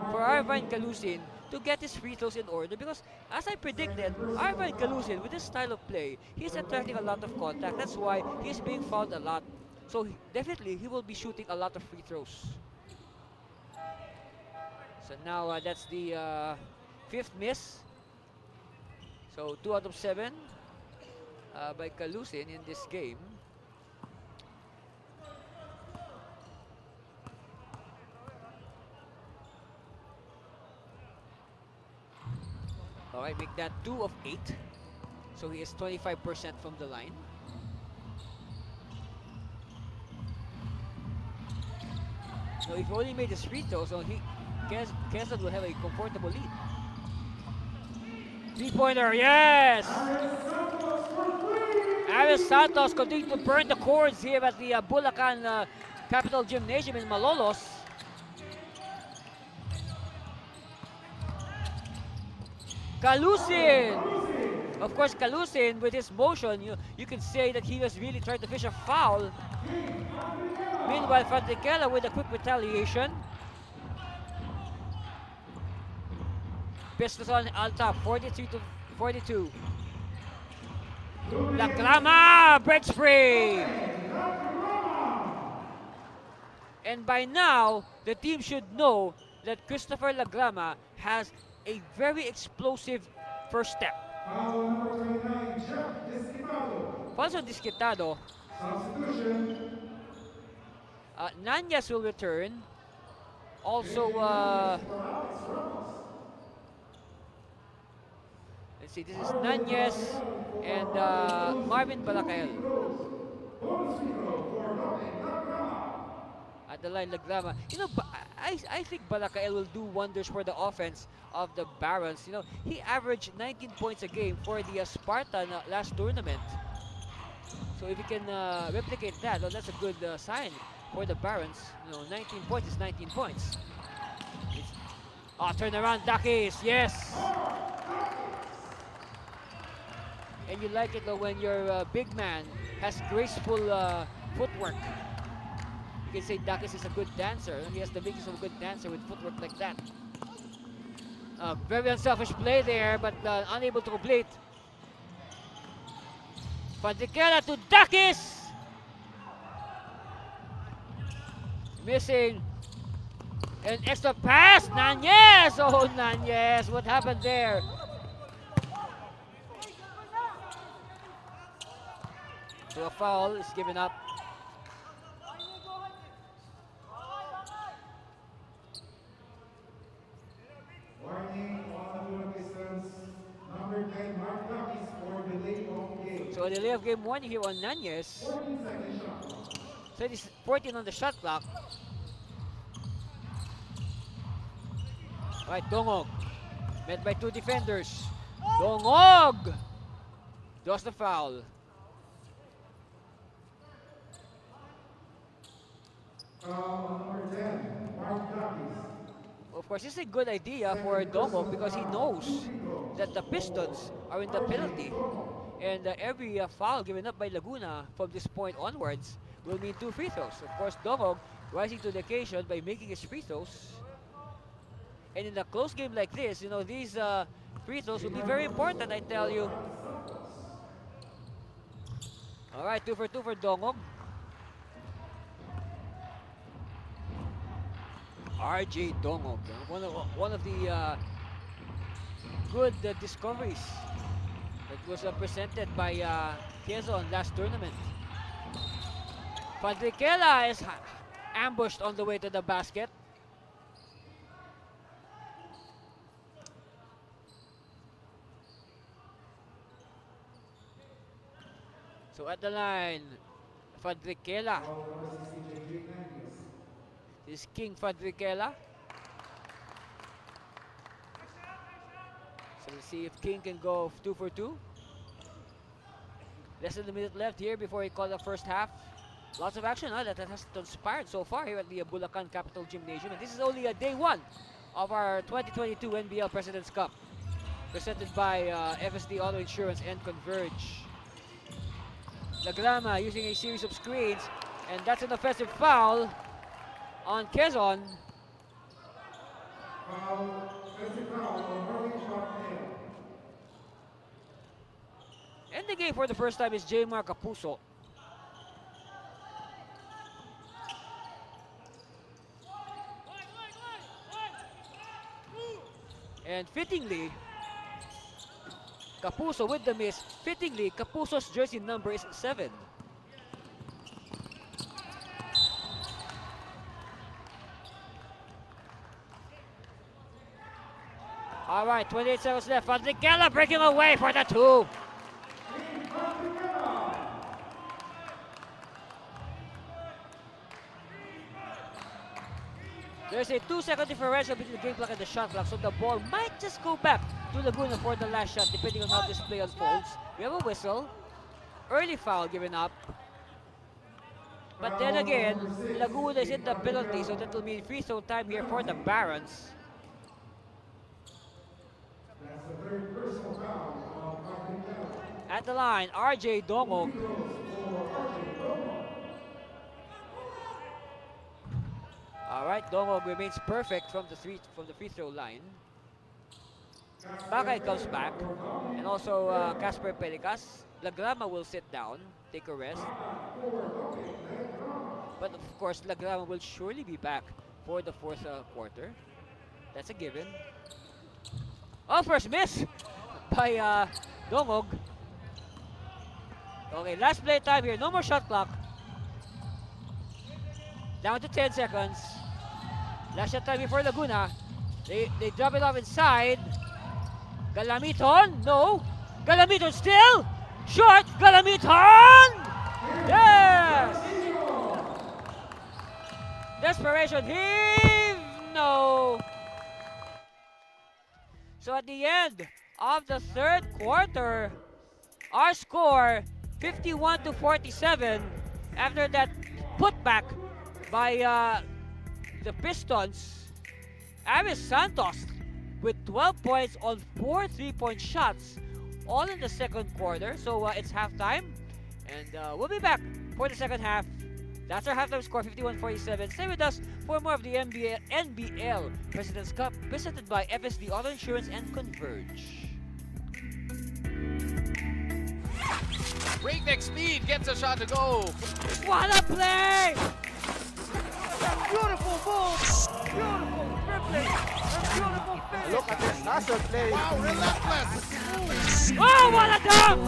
for Arvine Kalusin to get his free throws in order because, as I predicted, Arvine Kalusin, with his style of play, he's attracting a lot of contact. That's why he's being fouled a lot. So definitely, he will be shooting a lot of free throws. So now that's the 5th miss. So 2 out of 7 by Kalusin in this game. Alright, make that 2 of 8. So he is 25% from the line. Now if he only made his free throw, so Quezon will have a comfortable lead. 3-pointer, yes! Aris Santos continuing to burn the cords here at the Bulacan Capital Gymnasium in Malolos. Kalusin! Of course, Kalusin, with his motion, you can say that he was really trying to fish a foul. Meanwhile, Fadrikela with a quick retaliation. Pistons on top, 43 to 42. Lagrama breaks free! And by now, the team should know that Christopher Lagrama has a very explosive first step. Also Disquitado. Nanyas will return. Also, let's see, this is Nanyas and Marvin Balacael. At the line, Lagrama. You know, I think Balacael will do wonders for the offense of the Barons. You know, he averaged 19 points a game for the Spartan last tournament. So if he can replicate that, well, that's a good sign for the Barons. You know, 19 points is 19 points. Turn around, Dakis, yes! And you like it though when your big man has graceful footwork. You can say Dakis is a good dancer. He has the makings of a good dancer with footwork like that. Very unselfish play there, but unable to complete. Fadrikela to Dakis! Missing. An extra pass, Nanyas! Oh, Nanyas, what happened there? So a foul is given up. Warning, on the Pistons, number 10, Mark Duckis for delay of game. So a delay of game warning here on Nanyas. 14-second shot. So it is 14 on the shot clock. Right, Dongog. Met by 2 defenders. Dongog! Draws the foul. Number 10, Mark Duckis. Of course, it's a good idea for Dongog because he knows that the Pistons are in the penalty. And every foul given up by Laguna from this point onwards will mean 2 free throws. Of course, Dongog rising to the occasion by making his free throws. And in a close game like this, you know, these free throws will be very important, I tell you. All right, 2 for 2 for Dongog. RJ Dongog, one of the good discoveries that was presented by Quezon last tournament. Fadriquela is ambushed on the way to the basket. So at the line, Fadriquela. This is King Fadriquela. So let's see if King can go 2 for 2. Less than a minute left here before he called the first half. Lots of action that has transpired so far here at the Bulacan Capital Gymnasium. And this is only day 1 of our 2022 NBL President's Cup, presented by FSD Auto Insurance and Converge. Laguna using a series of screens, and that's an offensive foul on Quezon. And the game for the first time is Jmar Capuso. And fittingly, Capuso with the miss. Fittingly, Capuso's jersey number is 7. All right, 28 seconds left. Fadriquela breaking away for the 2. There's a 2-second differential between the game clock and the shot clock, so the ball might just go back to Laguna for the last shot, depending on how this play unfolds. We have a whistle. Early foul given up. But then again, Laguna is in the penalty, so that will mean free throw time here for the Barons. At the line, RJ Dongog. All right, Dongog remains perfect from the free throw line. Bakay comes back, and also Casper Pelicas. Lagrama will sit down, take a rest. But of course, Lagrama will surely be back for the fourth quarter. That's a given. Oh, first miss by Dongog. Okay, last play time here. No more shot clock. Down to 10 seconds. Last shot time before Laguna. They drop it off inside. Galamiton, no. Galamiton still. Short. Galamiton. Yes. Desperation heave. No. So at the end of the third quarter, our score 51-47 after that putback by the Pistons. Aris Santos with 12 points on 4 3-point shots, all in the second quarter. So it's halftime, and we'll be back for the second half. That's our halftime score, 51-47. Stay with us for more of the NBL President's Cup, presented by FSD Auto Insurance and Converge. Breakneck speed gets a shot to go. What a play! Beautiful ball, beautiful dribbling, and beautiful finish. Look at this hustle play. Wow, relentless. Oh, what a dunk!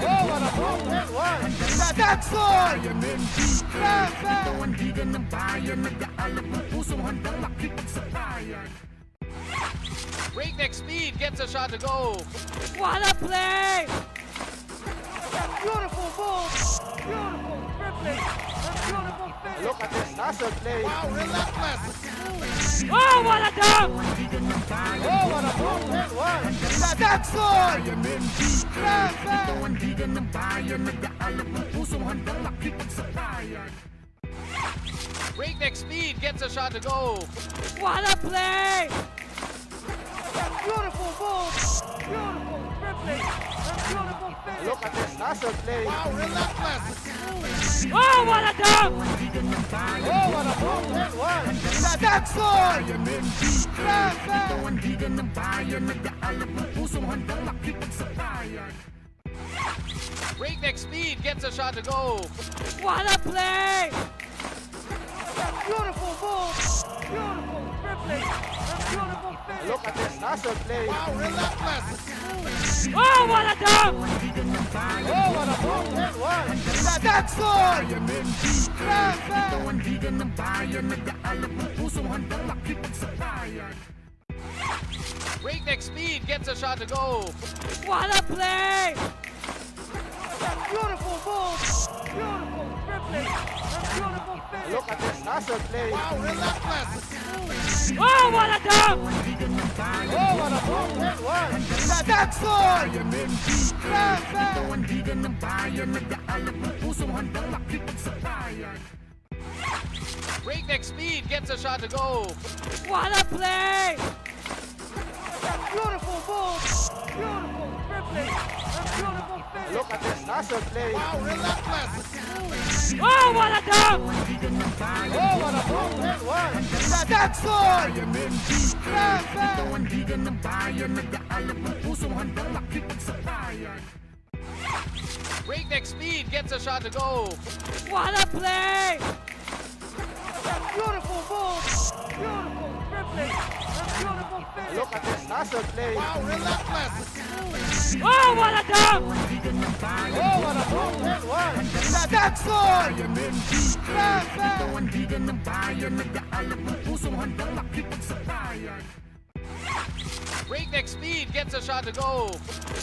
Oh, what a ball that was. That's Breakneck speed gets a shot to go. What a play! beautiful ball, beautiful dribbling, and beautiful finish. Look at this hustle play. Wow, relentless. Oh, what a dunk! Oh, what a ball that was. That's Breakneck speed gets a shot to go. What a play! beautiful ball, beautiful dribbling, and beautiful finish. Look at this hustle play. Wow, relentless. Oh, what a dunk! Oh, what a ball that was. That's Breakneck speed gets a shot to go. What a play! beautiful ball, beautiful dribbling, dribbling, and beautiful finish. Look at this hustle play. Wow, relentless. Oh, what a dunk! Oh, what a ball that was. That's good. Breakneck speed gets a shot to go. What a play! Beautiful ball, beautiful dribbling, and beautiful finish. Look at this hustle play. Wow, relentless. Oh, what a dunk! Oh, what a ball that was. That's good. Breakneck speed gets a shot to go. What a play! Beautiful ball, beautiful dribbling, and beautiful finish. Look at this hustle play. Wow, relentless. Oh, what a dunk! Oh, what a ball that was. That's good. Breakneck speed gets a shot to go. What a play! Beautiful ball, beautiful dribbling, and beautiful finish. Look at this hustle play. Wow, relentless. Oh, what a dunk! Oh, what a ball that was. That's good. Breakneck speed gets a shot to go.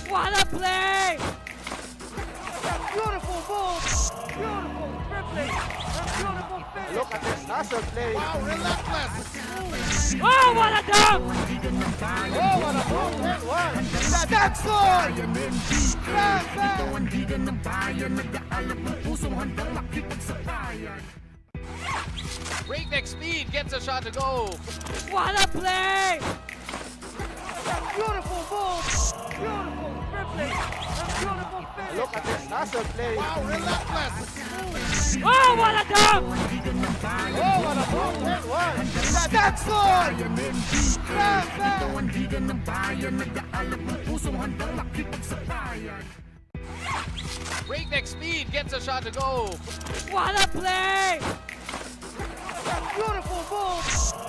What a play! Beautiful ball, beautiful dribbling, and beautiful finish. Look at this hustle play. Wow, relentless. Oh, what a dunk! Oh, what a ball that was. That's good. Breakneck speed gets a shot to go. What a play! Beautiful ball, beautiful dribbling, and beautiful finish. Look at this hustle play. Wow, relentless. Oh, what a dunk! Oh, what a ball that was. That's good. Breakneck speed gets a shot to go. What a play! Beautiful ball,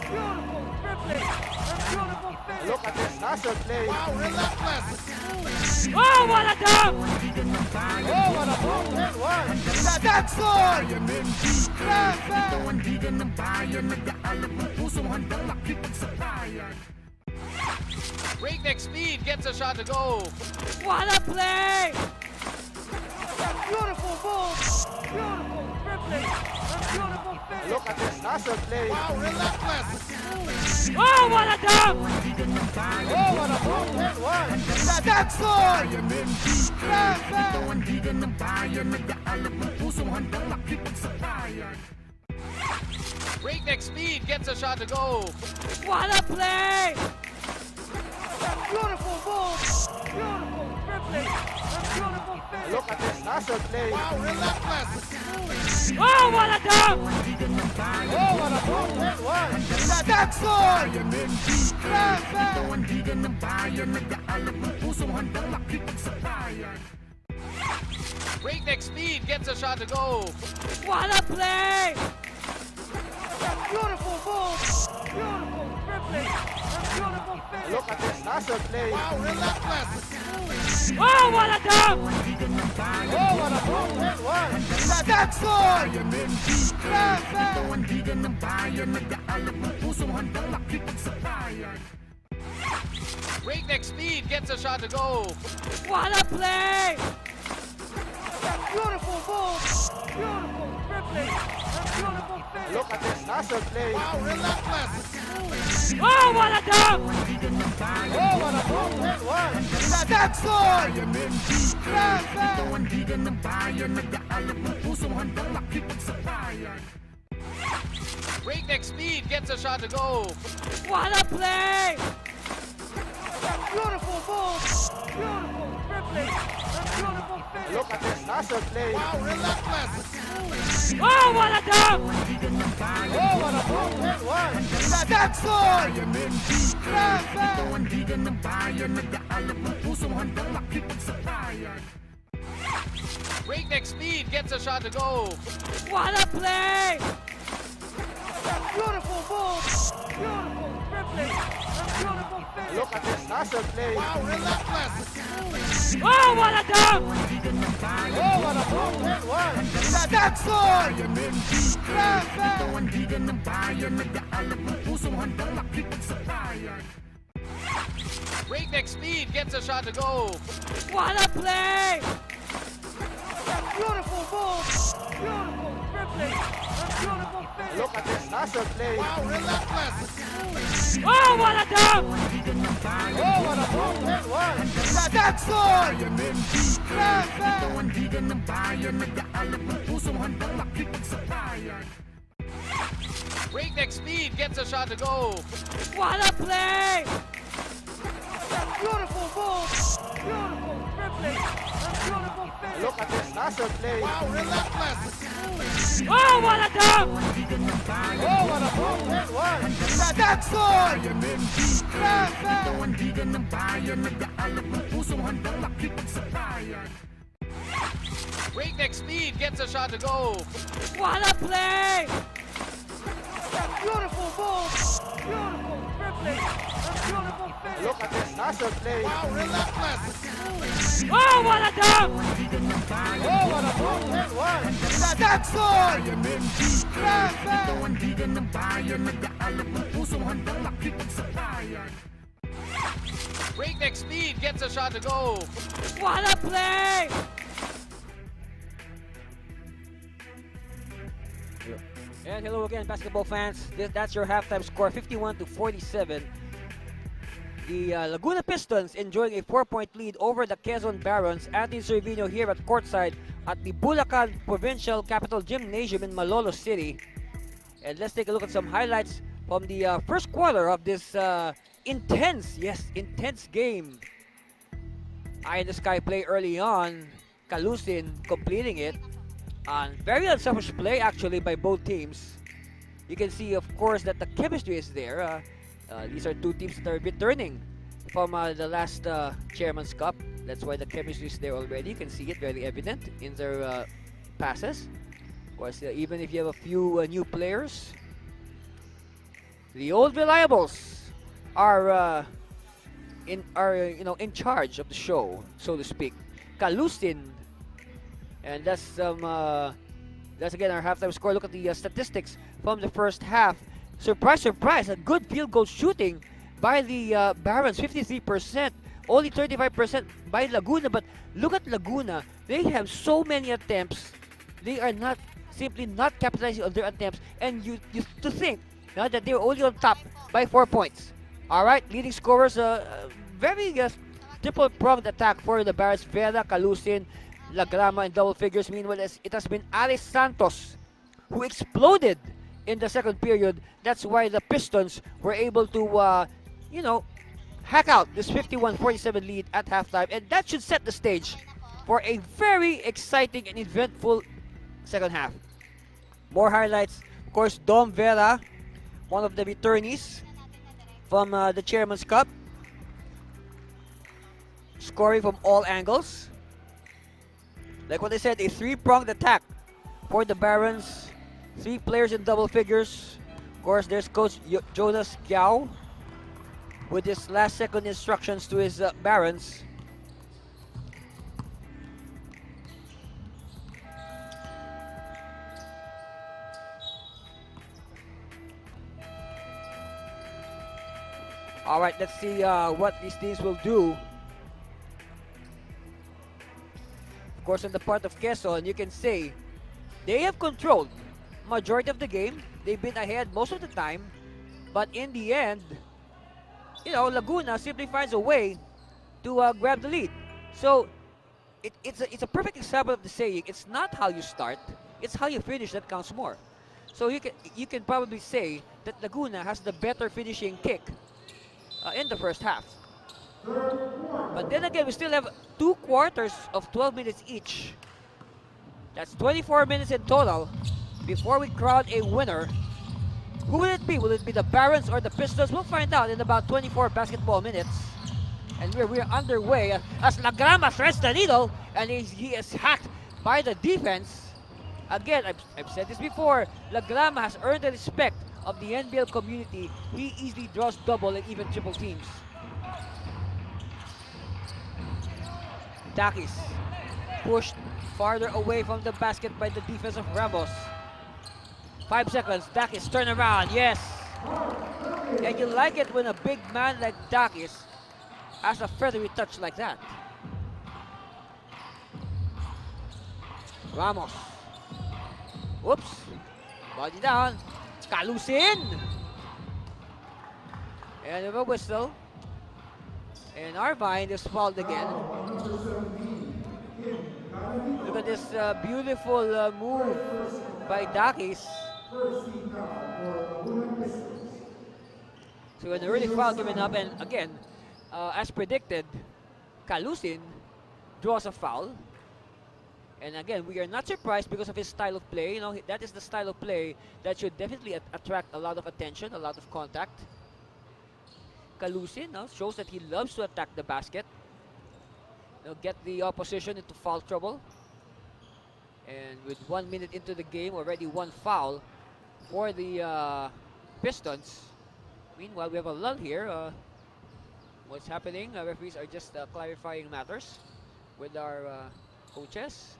beautiful dribbling, and beautiful finish. Look at this hustle play. Wow, relentless. Oh, what a dunk! Oh, what a ball that was. That's good. Breakneck speed gets a shot to go. What a play! Beautiful ball, beautiful dribbling, and beautiful finish. Look at this hustle play. Wow, relentless. Oh, what a dunk! Oh, what a ball that was. That's good. Breakneck speed gets a shot to go. What a play! Beautiful ball, beautiful dribbling, and beautiful finish. Look at this hustle play. Wow, relentless. Oh, what a dunk! Oh, what a ball that was. That's good. Breakneck speed gets a shot to go. What a play! Beautiful ball, beautiful dribbling, and beautiful finish. Look at this hustle play. Wow, relentless. Oh, what a dunk! Oh, what a ball that was. That's good. Breakneck speed gets a shot to go. What a play! Beautiful ball, beautiful dribbling, and beautiful finish. Look at this hustle play. Wow, relentless. Oh, what a dunk! Oh, what a ball that was. That's good. Breakneck speed gets a shot to go. What a play! Beautiful ball, beautiful dribbling, and beautiful finish. Look at this hustle play. Wow, relentless. Oh, what a dunk! Oh, what a ball that was. That's good. Breakneck speed gets a shot to go. What a play! Beautiful ball, beautiful dribbling, and beautiful finish. Look at this hustle play. Wow, relentless. Oh, what a dunk! Oh, what a broken one. Jackson! Breakneck speed gets a shot to go. What a play! Beautiful move, beautiful dribbling, and beautiful finish. Look at this hustle play. Wow, relentless. Oh, what a dunk! Oh, what a broken one. Jackson! Breakneck speed gets a shot to go. What a play! Beautiful move, beautiful dribbling, and beautiful finish. Look at this hustle play. Wow, relentless. Oh, what a dunk! Oh, what a broken one. Jackson! Breakneck speed gets a shot to go. What a play! Beautiful move, beautiful dribbling, and beautiful finish. Look at this hustle play. Wow, relentless. Oh, what a dunk! Oh, what a broken one. Jackson! Breakneck speed gets a shot to go. What a play! And hello again, basketball fans. That's your halftime score, 51-47. The Laguna Pistons enjoying a 4-point lead over the Quezon Barons. Anthony Cervino here at courtside at the Bulacan Provincial Capital Gymnasium in Malolo City. And let's take a look at some highlights from the first quarter of this intense game. Eye in the sky play early on. Kalusin completing it. Very unselfish play actually by both teams. You can see, of course, that the chemistry is there. These are two teams that are returning from the last Chairman's Cup. That's why the chemistry is there already. You can see it very evident in their passes. Of course, even if you have a few new players, the old reliables are in charge of the show, so to speak. Kalusin. And that's again our halftime score. Look at the statistics from the first half. Surprise, surprise! A good field goal shooting by the Barons, 53%. Only 35% by Laguna. But look at Laguna. They have so many attempts. They are simply not capitalizing on their attempts. And you to think that they're only on top by 4 points. All right, leading scorers. Very triple-pronged attack for the Barons. Vera, Kalusin, Lagrama in double figures. Meanwhile, it has been Aris Santos who exploded in the second period. That's why the Pistons were able to, hack out this 51-47 lead at halftime. And that should set the stage for a very exciting and eventful second half. More highlights. Of course, Dom Vera, one of the returnees from the Chairman's Cup. Scoring from all angles. Like what I said, a three-pronged attack for the Barons. 3 players in double figures. Of course, there's Coach Jonas Giao with his last-second instructions to his Barons. All right, let's see what these teams will do. Of course, on the part of Quezon, you can say they have controlled majority of the game. They've been ahead most of the time. But in the end, Laguna simply finds a way to grab the lead. So it's a perfect example of the saying, it's not how you start, it's how you finish that counts more. So you can probably say that Laguna has the better finishing kick in the first half. But then again, we still have 2 quarters of 12 minutes each. That's 24 minutes in total before we crown a winner. Who will it be? Will it be the Barons or the Pistons? We'll find out in about 24 basketball minutes. And we're underway as Lagrama threads the needle, and he is hacked by the defense. Again, I've said this before, Lagrama has earned the respect of the NBL community, he easily draws double and even triple teams. Dakis pushed farther away from the basket by the defense of Ramos. 5 seconds, Dakis turn around, yes! And you like it when a big man like Dakis has a feathery touch like that. Ramos. Whoops. Body down. Kalusin! And a whistle. And Arvine is fouled again. Look at this beautiful move by Dakis. So an early foul given up, and again, as predicted, Kalusin draws a foul. And again, we are not surprised because of his style of play. You know, that is the style of play that should definitely attract a lot of attention, a lot of contact. Kalusin shows that he loves to attack the basket. Get the opposition into foul trouble. And with 1 minute into the game, already 1 foul for the Pistons. Meanwhile, we have a lull here. What's happening? Referees are just clarifying matters with our coaches.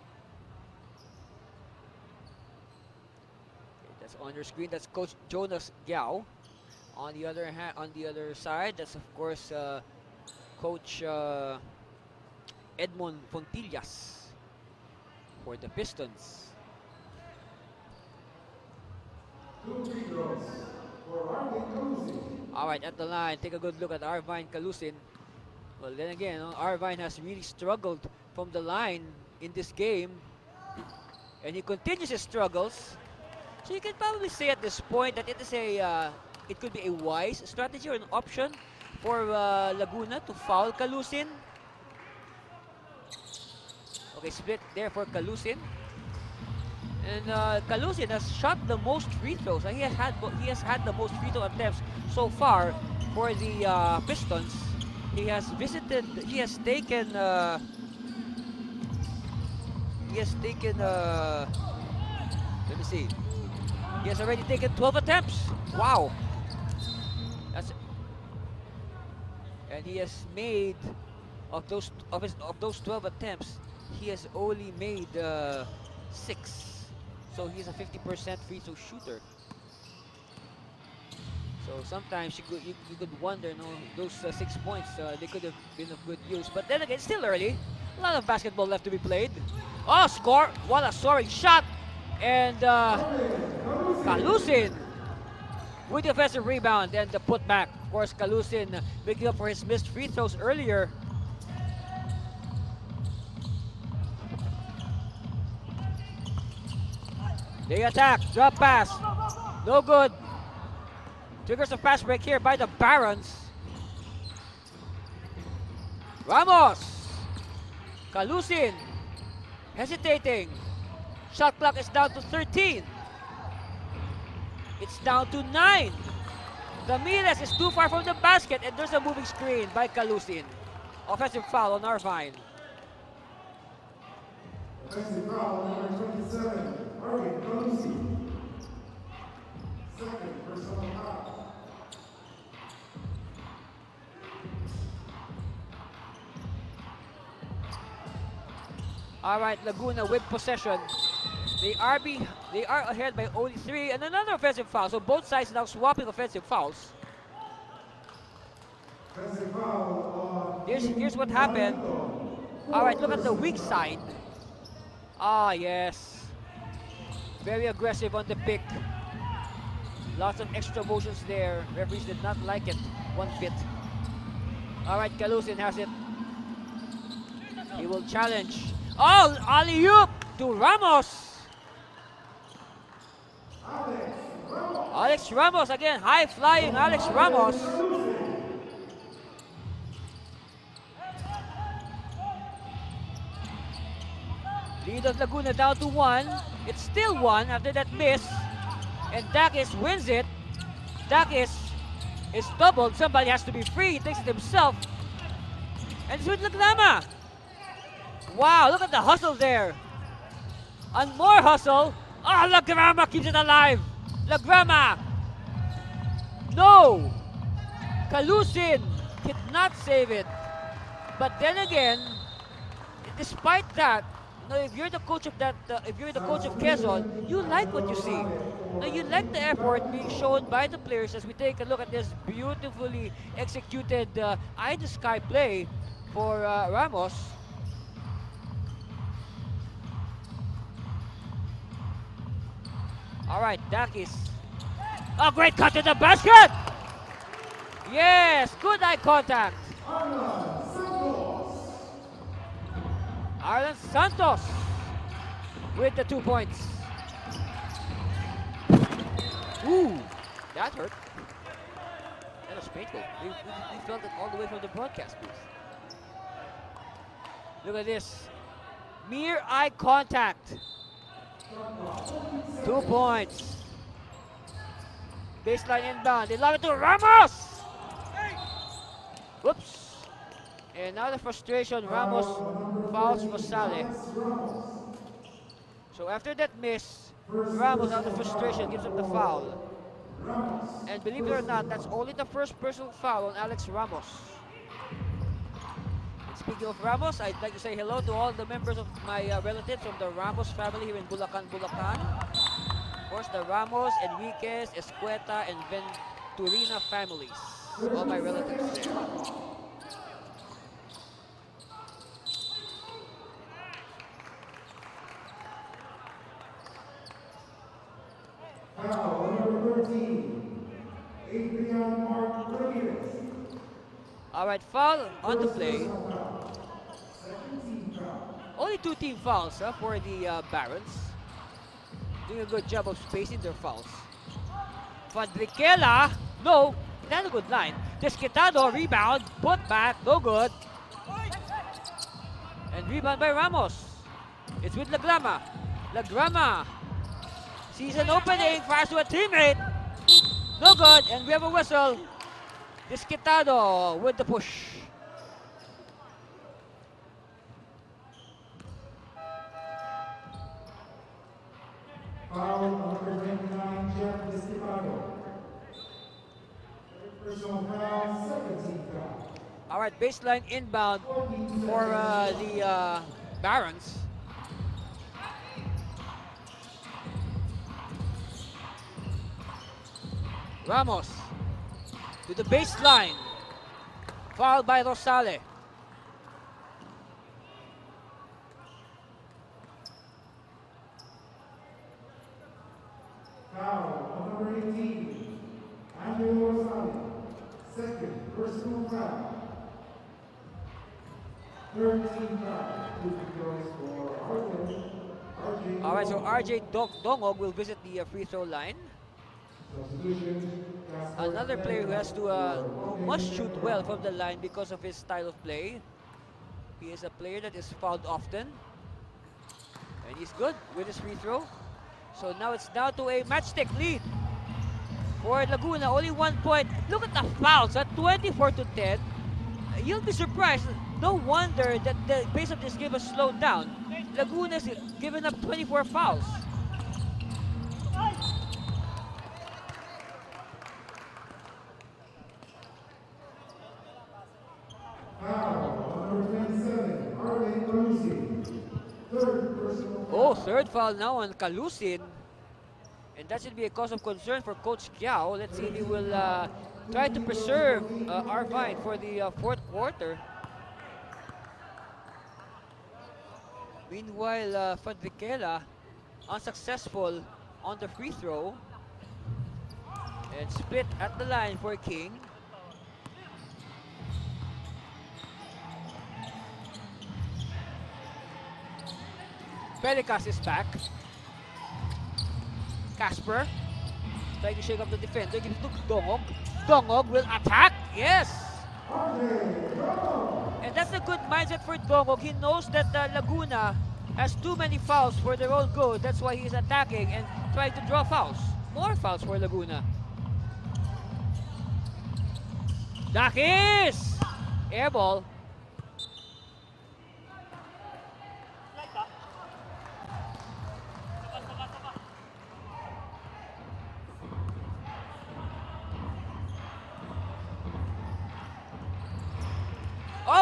Okay, that's on your screen. That's Coach Jonas Giao. On the other side, that's of course Coach Edmond Fontillas for the Pistons. 2 free throws for Arvine Kalusin. All right, at the line, take a good look at Arvine Kalusin. Well, then again, Arvine has really struggled from the line in this game, and he continues his struggles. So you can probably say at this point that it is it could be a wise strategy or an option for Laguna to foul Kalusin. Okay, split there for Kalusin. And Kalusin has shot the most free throws. He has had the most free throw attempts so far for the Pistons. He has taken let me see. He has already taken 12 attempts. Wow. And he has made of those 12 attempts, he has only made 6. So he's a 50% free throw shooter. So sometimes you could wonder, those 6 points, they could have been of good use. But then again, it's still early. A lot of basketball left to be played. Oh, score! What a soaring shot! And Kalusin with the offensive rebound and the putback. Of course, Kalusin making up for his missed free throws earlier. They attack, drop pass, no good. Triggers a fast break here by the Barons. Ramos, Kalusin, hesitating. Shot clock is down to 13. It's down to 9. Ramirez is too far from the basket, and there's a moving screen by Kalusin. Offensive foul on Arvine. Offensive foul, number 27, Arvine Kalusin. Second personal foul. All right, Laguna with possession. They are ahead by only 3, and another offensive foul. So both sides now swapping offensive fouls. Offensive foul on Here's what happened. All right, look at the weak side. Ah, yes. Very aggressive on the pick. Lots of extra motions there. Referees did not like it one bit. All right, Kalusin has it. He will challenge. Oh, alley-oop to Ramos. Alex Ramos again, high-flying Alex Ramos. Lead of Laguna down to 1. It's still 1 after that miss. And Dakis wins it. Dakis is doubled. Somebody has to be free. He takes it himself. And it's with Lagrama. Wow, look at the hustle there. And more hustle. Oh, Lagrama keeps it alive. Lagrama No! Kalusin did not save it. But then again, despite that, if you're the coach of if you're the coach of Quezon, you like what you see. You like the effort being shown by the players as we take a look at this beautifully executed eye in the sky play for Ramos. All right, Dakis. A great cut to the basket. Yes, good eye contact. Arlen Santos with the 2 points. Ooh, that hurt. That was painful. We felt it all the way from the broadcast booth. Look at this. Mere eye contact. 2 points. Baseline inbound. They lob it to Ramos. Whoops. And now the frustration, Ramos fouls Rosale. So after that miss, Ramos out of frustration gives up the foul. And believe it or not, that's only the first personal foul on Alex Ramos. And speaking of Ramos, I'd like to say hello to all the members of my relatives from the Ramos family here in Bulacan, Bulacan. Of course, the Ramos, Enriquez, Escueta, and Venturina families. All my relatives there. Foul number 13, Adrian Mark Rodriguez. All right, foul on the play. Only 2 team fouls for the Barons. Doing a good job of spacing their fouls. Fadriquela, no, not a good line. Desquitado, rebound, put back, no good. And rebound by Ramos. It's with Lagrama. Lagrama sees an opening, fires to a teammate. No good, and we have a whistle. Desquitado with the push. Foul number 29, Jeff Desquitado. Personal foul, 17 foul. All right, baseline inbound for the Barons. Ramos to the baseline. Fouled by Rosale. Foul on number 18, Angelo Rosale. Second personal foul. 13 foul. For All right, so RJ Dongog will visit the free throw line. Another player who has to who must shoot well from the line because of his style of play. He is a player that is fouled often, and he's good with his free throw. So now it's down to a matchstick lead for Laguna. Only 1 point. Look at the fouls at 24-10. You'll be surprised. No wonder that the pace of this game has slowed down. Laguna's given up 24 fouls. Oh, third foul now on Kalusin. And that should be a cause of concern for Coach Kiao. Let's see if he will try to preserve Arvine for the fourth quarter. Meanwhile, Fadriquela unsuccessful on the free throw. And split at the line for King. Pelicas is back. Casper trying to shake up the defender. Gives to Dongog. Dongog will attack. Yes! And that's a good mindset for Dongog. He knows that Laguna has too many fouls for their own good. That's why he's attacking and trying to draw fouls. More fouls for Laguna. Dakis! Air ball.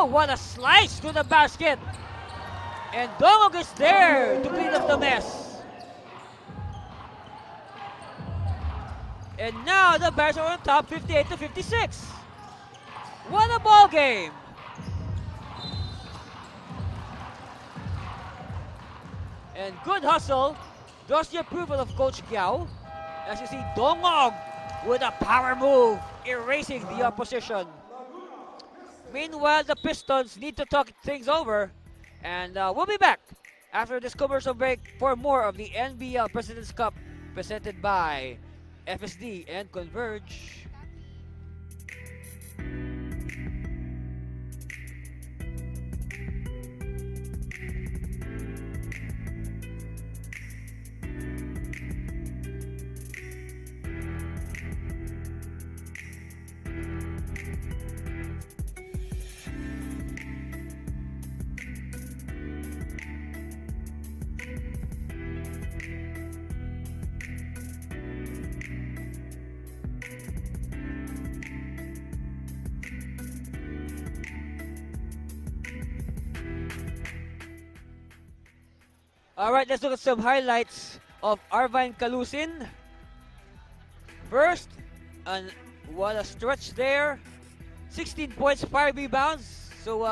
Oh, what a slice to the basket. And Dongog is there to clean up the mess. And now the Bears are on top 58-56. What a ball game. And good hustle draws the approval of Coach Kiao. As you see, Dongog with a power move, erasing the opposition. Meanwhile, the Pistons need to talk things over. And we'll be back after this commercial break for more of the NBL President's Cup presented by FSD and Converge. All right, let's look at some highlights of Arvine Kalusin. First, and what a stretch there. 16 points, 5 rebounds. So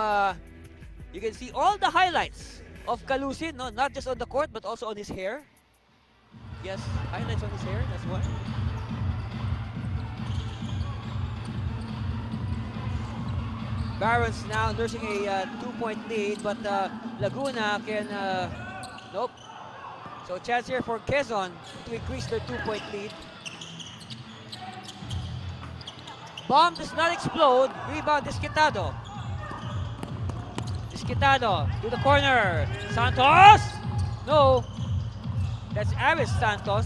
you can see all the highlights of Kalusin, no, not just on the court, but also on his hair. Yes, highlights on his hair, that's one. Barons now nursing a 2-point lead, but Laguna can... nope. So chance here for Quezon to increase their 2-point lead. Bomb does not explode. Rebound Disquitado. Disquitado to the corner. Santos! No. That's Aris Santos.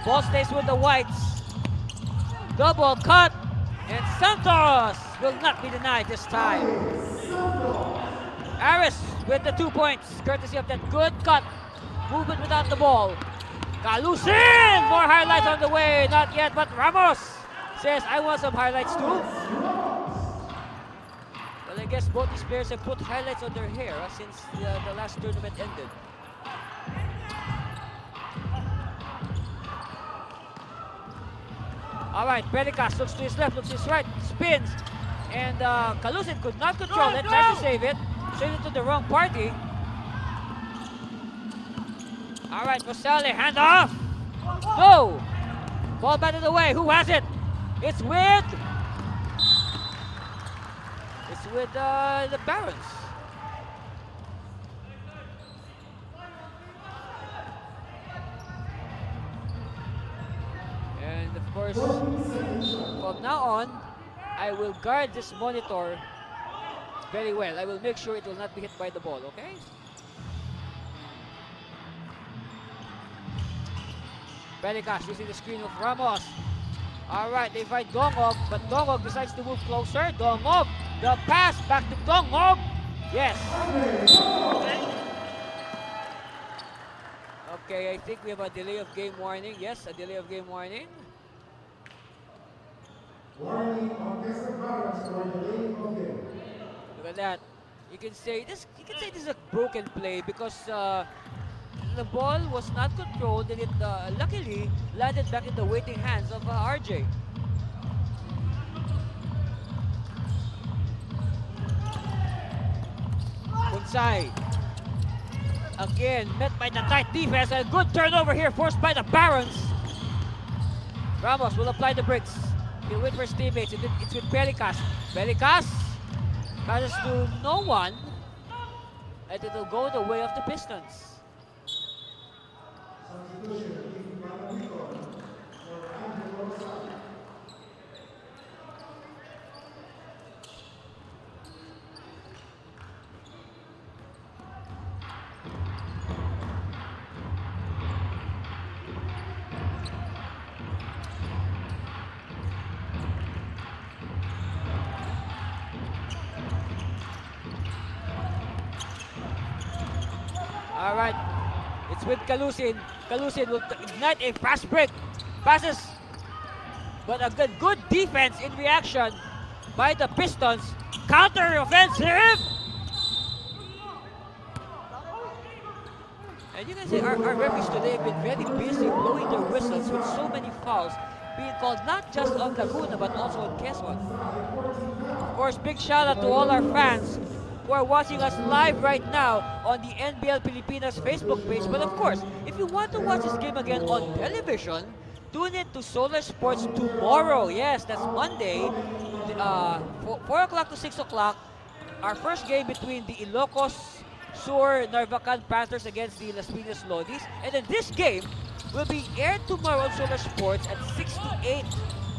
Ball stays with the Whites. Double cut. And Santos will not be denied this time. Aris with the 2 points, courtesy of that good cut. Movement without the ball. Kalusin! More highlights on the way. Not yet, but Ramos says, I want some highlights too. Well, I guess both these players have put highlights on their hair since the last tournament ended. All right, Pericas looks to his left, looks to his right, spins. And Kalusin could not control it, tries to save it. Save it to the wrong party. All right, Rosale, hand off. No. Ball batted away. Who has it? It's with the Barons. And of course, from now on, I will guard this monitor very well. I will make sure it will not be hit by the ball, okay? Pericas using the screen of Ramos. Alright, they find Dongog, but Dongog decides to move closer. Dongog, the pass back to Dongog. Yes. Okay, I think we have a delay of game warning. Yes, a delay of game warning. Warning on Quezon Barons for delay of game. Look at that. You can say this is a broken play because the ball was not controlled and it luckily landed back in the waiting hands of RJ. Kunsai. Again, met by the tight defense. A good turnover here forced by the Barons. Ramos will apply the bricks. He'll wait for his teammates. It's with Pericas. Pericas passes to no one. And it'll go the way of the Pistons. All right, it's with Kalusin. Kalusin will ignite a fast break. Passes, but a good defense in reaction. by the Pistons. Counter offensive! And you can say our referees today have been very busy blowing their whistles with so many fouls being called not just on Laguna but also on Quezon. Of course, big shout out to all our fans who are watching us live right now on the NBL Pilipinas Facebook page. But of course, if you want to watch this game again on television, tune in to Solar Sports tomorrow. Yes, that's Monday, 4 o'clock to 6 o'clock. Our first game between the Ilocos Sur Narvacan Panthers against the Las Piñas Lodis. And then this game will be aired tomorrow on Solar Sports at 6 to 8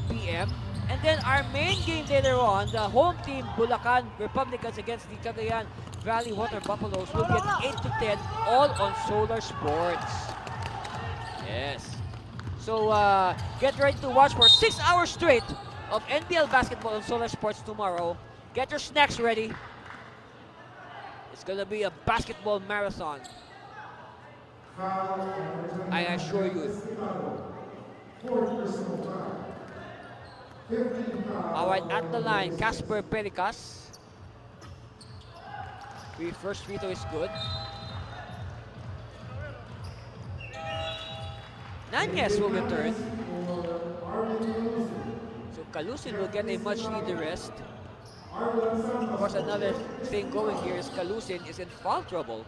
p.m. And then our main game later on, the home team Bulacan Republicans against the Cagayan Valley Water Buffaloes will be at 8 to 10, all on Solar Sports. Yes. So get ready to watch for 6 hours straight of NBL basketball on Solar Sports tomorrow. Get your snacks ready. It's gonna be a basketball marathon. I assure you. Alright, at the line, Casper Pericas. First free throw is good. Nanyes will return. So Calusin will get a much needed rest. Of course, another thing going here is Calusin is in foul trouble.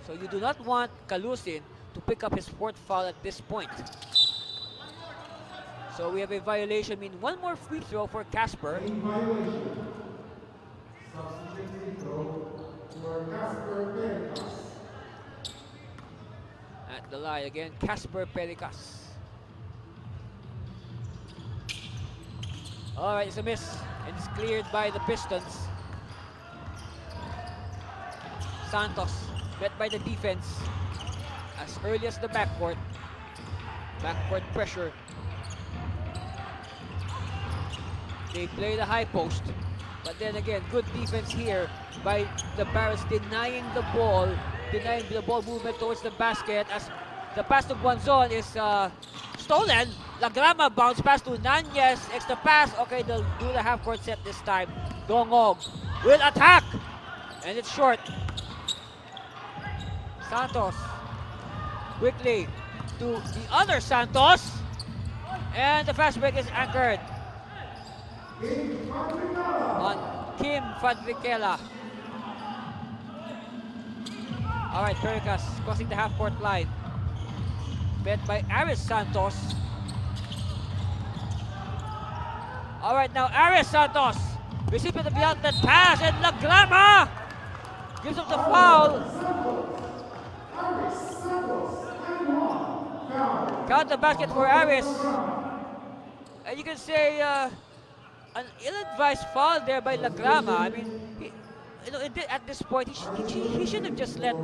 So you do not want Calusin to pick up his fourth foul at this point. So we have a violation, meaning one more free throw for Casper. At the line again, Casper Pericas. Alright, it's a miss. And it's cleared by the Pistons. Santos met by the defense as early as the backcourt. Backcourt pressure. They play the high post. But then again, good defense here by the Barons, denying the ball movement towards the basket as the pass to Guanzon is stolen. Lagrama bounce pass to Nanyes. Extra pass. Okay, they'll do the half-court set this time. Dongog will attack. And it's short. Santos. Quickly to the other Santos. And the fast break is anchored on Kim Fadriquela. Alright, Pericas crossing the half-court line. Met by Aris Santos. Alright, now Aris Santos recipient of the outlet pass, and Lagrama gives up the foul. Count the basket for Aris. And you can say an ill-advised foul there by Lagrama. I mean, at this point, he should have just let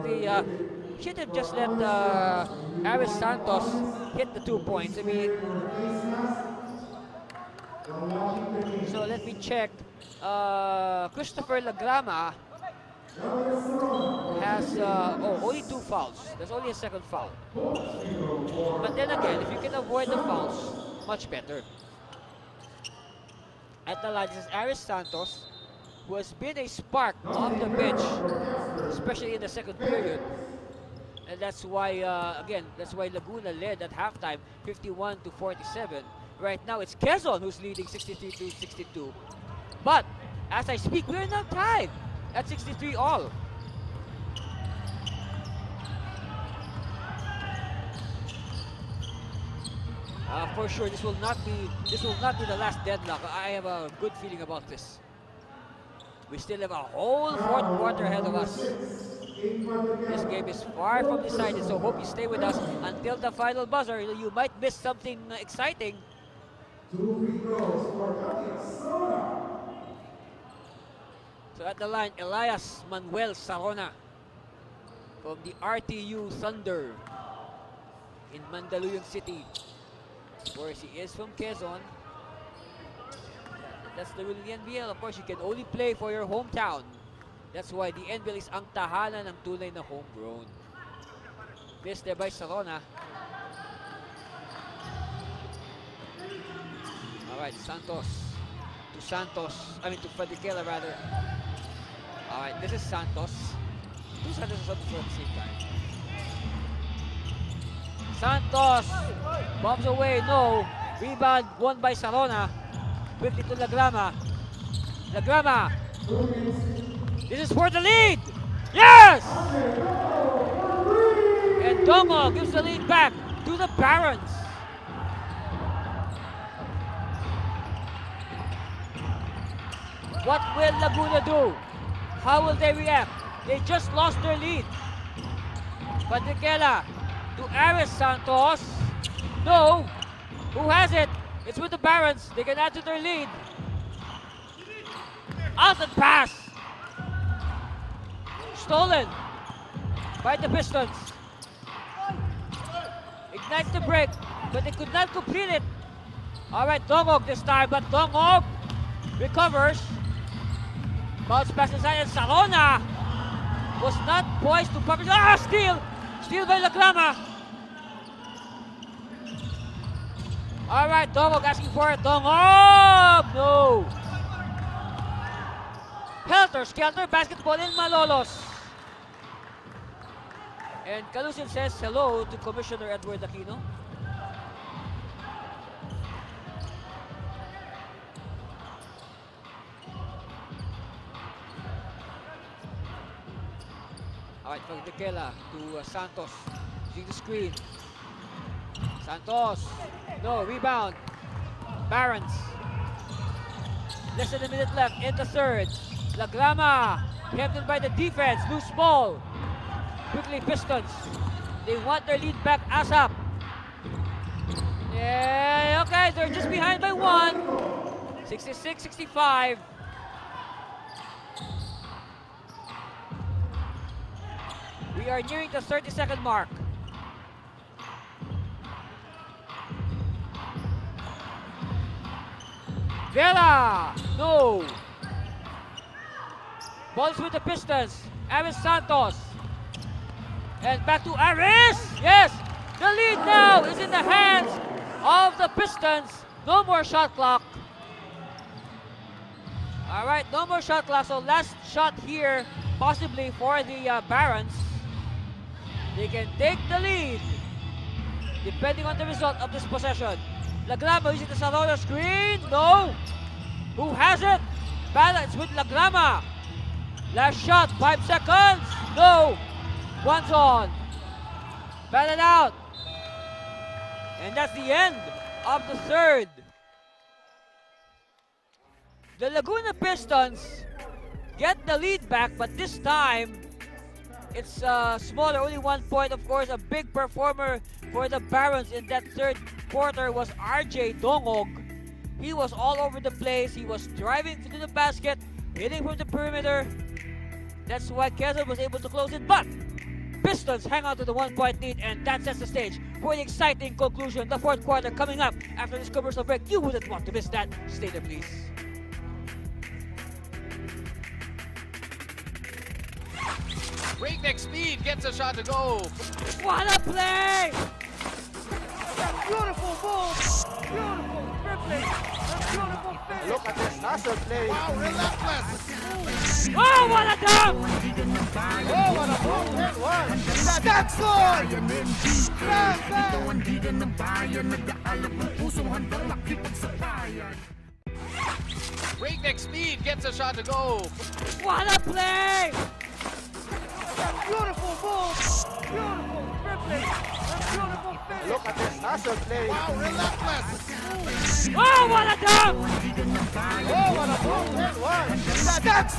Aris Santos hit the 2 points. I mean, so let me check. Christopher Lagrama has only 2 fouls. There's only a second foul. But then again, if you can avoid the fouls, much better. At the line, this is Aris Santos, who has been a spark off the bench, especially in the second period. And that's why, again, that's why Laguna led at halftime, 51-47. Right now, it's Quezon who's leading 63-62. But, as I speak, we're now tied at 63 all. For sure, this will not be the last deadlock. I have a good feeling about this. We still have a whole fourth quarter ahead of us. This game is far from decided, so hope you stay with us until the final buzzer. You might miss something exciting. So at the line, Elias Manuel Sarona from the RTU Thunder in Mandaluyong City. Of course, he is from Quezon. That's the rule of the NBL. Of course, you can only play for your hometown. That's why the NBL is ang tahanan ng tunay na homegrown. Missed there by Sarona. Alright, Santos to Santos. I mean to Fadikela rather. Alright, this is Santos. Two Santos at the same time. Santos bombs away, no. Rebound won by Sarona. Quickly to Lagrama. Lagrama. This is for the lead. Yes! And Dongo gives the lead back to the Barons. What will Laguna do? How will they react? They just lost their lead. Patriquela to Aris Santos. No. Who has it? It's with the Barons. They can add to their lead. Out and pass. Stolen by the Pistons. Ignites the break, but they could not complete it. Alright, Dongog this time, but Dongog recovers. Bounce pass inside, and Sarona was not poised to cover. Ah, steal! Steal by Lagrama. Alright, Dongog asking for it. Dongog! No! Helter Skelter basketball in Malolos. And Calusin says hello to Commissioner Edward Aquino. Alright, from Tequila to Santos. Using the screen. Santos. No, rebound. Barons. Less than a minute left in the third. Lagrama. Kept in by the defense. Loose ball. Quickly, Pistons. They want their lead back ASAP. Yeah, okay, they're just behind by one. 66-65. We are nearing the 30-second mark. Vela! No! Balls with the Pistons. Aris Santos. And back to Aris! Yes! The lead now is in the hands of the Pistons. No more shot clock. Alright, no more shot clock. So last shot here, possibly for the Barons. They can take the lead depending on the result of this possession. Lagrama using the Sarona screen. No! Who has it? Balance with Lagrama. Last shot, 5 seconds. No! One's on. Batted out. And that's the end of the third. The Laguna Pistons get the lead back, but this time it's smaller, only 1 point. Of course, a big performer for the Barons in that third quarter was RJ Dongog. He was all over the place. He was driving to the basket, hitting from the perimeter. That's why Quezon was able to close it. But Pistons hang on to the 1 point lead, and that sets the stage for the exciting conclusion. The fourth quarter coming up after this commercial break. You wouldn't want to miss that. Stay there, please. Breakneck speed gets a shot to go. What a play! Beautiful move! Beautiful dribbling! A beautiful finish! Look at this hustle play. Wow, relentless. Oh, what a dunk! Oh, what a move that was. That's good. Breakneck speed gets a shot to go. What a play! Beautiful move! Beautiful dribbling! A beautiful finish! Look at this hustle play. Wow, relentless. Oh, what a dunk! Oh, what a move that was. That's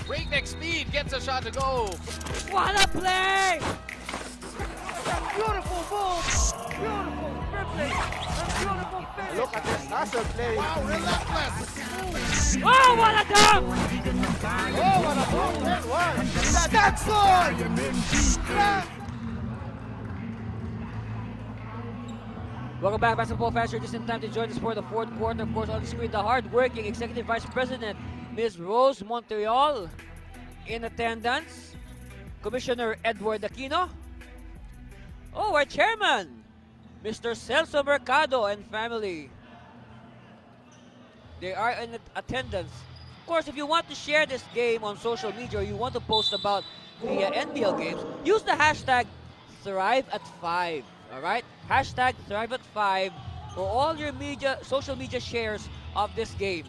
Breakneck speed gets a shot to go. What a play! Beautiful move! Beautiful dribbling! A beautiful finish! Look at this hustle play. Wow, relentless. Oh, what a dunk! Oh, what a move that was. That's good. Welcome back, basketball fans. You're just in time to join us for the fourth quarter. Of course, on the screen, the hard-working Executive Vice President, Ms. Rose Montreal, in attendance. Commissioner Edward Aquino. Oh, our chairman, Mr. Celso Mercado and family. They are in attendance. Of course, if you want to share this game on social media or you want to post about the NBL games, use the hashtag #ThriveAt5. Alright? Hashtag #ThriveAt5 for all your social media shares of this game.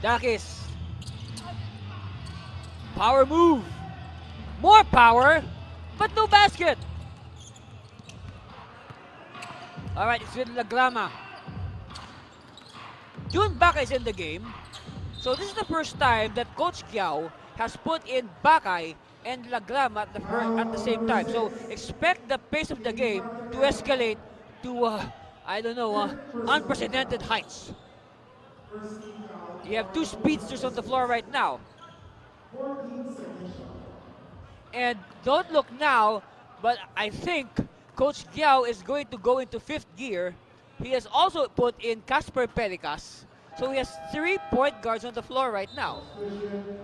Dakis. Power move. More power, but no basket. Alright, it's with Laguna. Jun Bakay is in the game. So this is the first time that Coach Giao has put in Bakay and Laguna at the same time. So expect the pace of the game to escalate to, unprecedented heights. You have two speedsters on the floor right now. And don't look now, but I think Coach Giao is going to go into fifth gear. He has also put in Casper Pericas. So he has 3 point guards on the floor right now.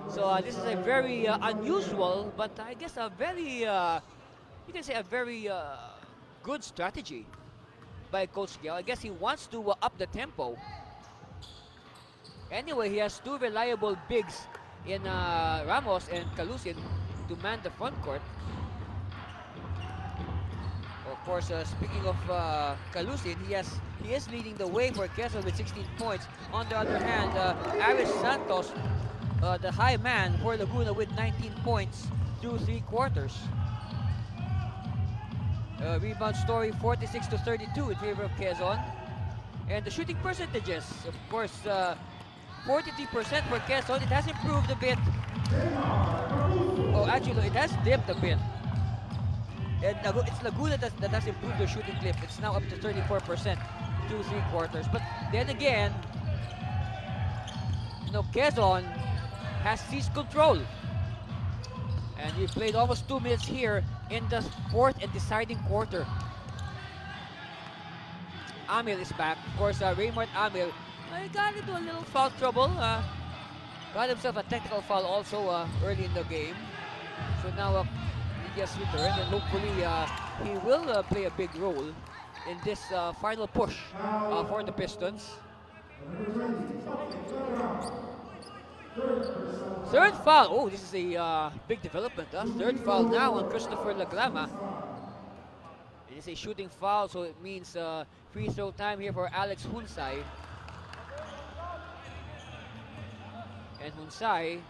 So this is a very unusual, but I guess a very, you can say a very good strategy by Coach Giao. I guess he wants to up the tempo. Anyway, he has 2 reliable bigs in Ramos and Calusin to man the front court. Of course, speaking of Calusin, he is leading the way for Quezon with 16 points. On the other hand, Aris Santos, the high man for Laguna with 19 points through 3 quarters. Rebound story 46-32 in favor of Quezon. And the shooting percentages, of course, 43% for Quezon. It has improved a bit. Oh, actually, it has dipped a bit. And it's Laguna that has improved their shooting clip. It's now up to 34% through 3 quarters. But then again, Quezon has seized control. And we played almost 2 minutes here in the 4th and deciding quarter. Amil is back. Of course, Raymond Amil got into a little foul trouble. Got himself a technical foul also early in the game. So now he just returned, and hopefully he will play a big role in this final push for the Pistons. Third foul. Oh, this is a big development. Third foul now on Christopher Laguna. It is a shooting foul, so it means free throw time here for Alex Hunsay. And Hunsay,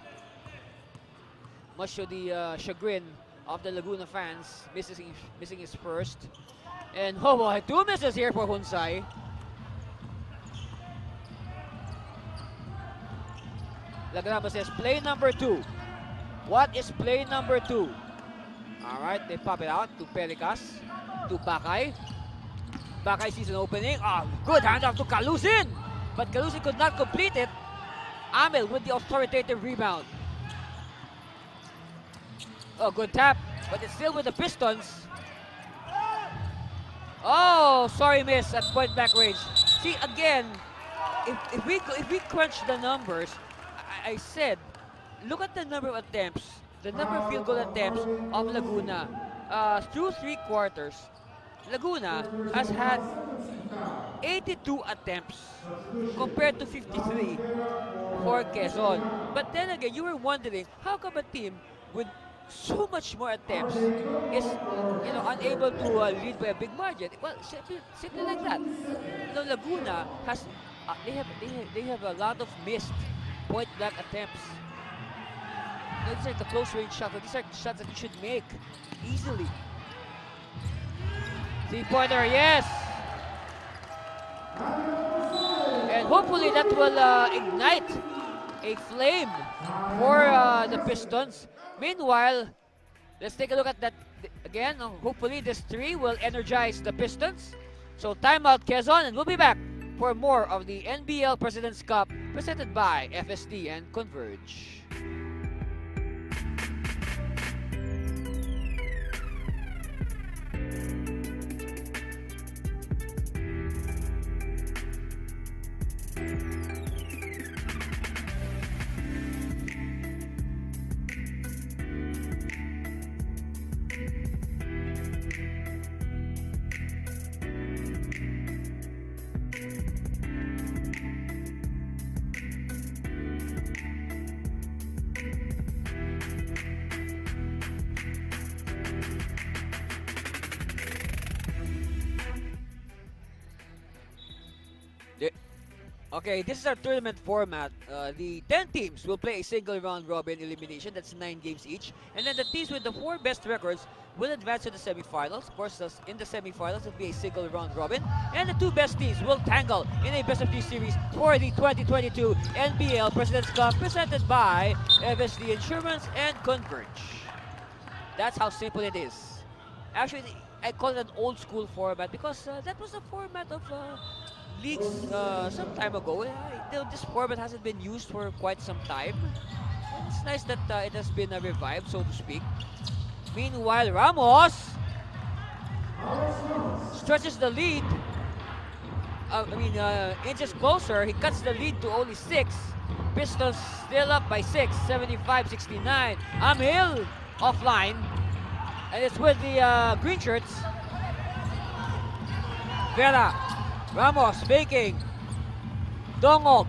much to the chagrin of the Laguna fans, missing his first. And oh boy, 2 misses here for Hunsay. Laguna says play number 2. What is play number 2? Alright, they pop it out to Pericas, to Bakay. Bakay sees an opening. Good handoff to Calusin, but Calusin could not complete it. Amil with the authoritative rebound. Oh, good tap, but it's still with the Pistons. Oh, sorry miss at point blank range. See, again, if we crunch the numbers, I said, look at the number of attempts, the number of field goal attempts of Laguna. Through 3 quarters, Laguna has had 82 attempts compared to 53 for Quezon. But then again, you were wondering, how come a team with so much more attempts is unable to lead by a big margin? Well, simply like that. Laguna has they have a lot of missed point blank attempts. These are the close range shots. These are shots that you should make easily. 3-pointer, yes. And hopefully that will ignite a flame for the Pistons. Meanwhile, let's take a look at that again. Hopefully this 3 will energize the Pistons. So timeout, Quezon, and we'll be back for more of the NBL President's Cup presented by FSD and Converge. Okay, this is our tournament format. The 10 teams will play a single round robin elimination. That's 9 games each. And then the teams with the 4 best records will advance to the semifinals. Of course, in the semifinals, it'll be a single round robin. And the 2 best teams will tangle in a best of 3 series for the 2022 NBL President's Cup presented by FSD Insurance and Converge. That's how simple it is. Actually, I call it an old school format because that was the format of leagues some time ago. This format hasn't been used for quite some time. And it's nice that it has been revived, so to speak. Meanwhile, Ramos stretches the lead. Inches closer. He cuts the lead to only 6. Pistons still up by 6, 75-69. Amil offline. And it's with the green shirts. Vera. Ramos faking. Dongog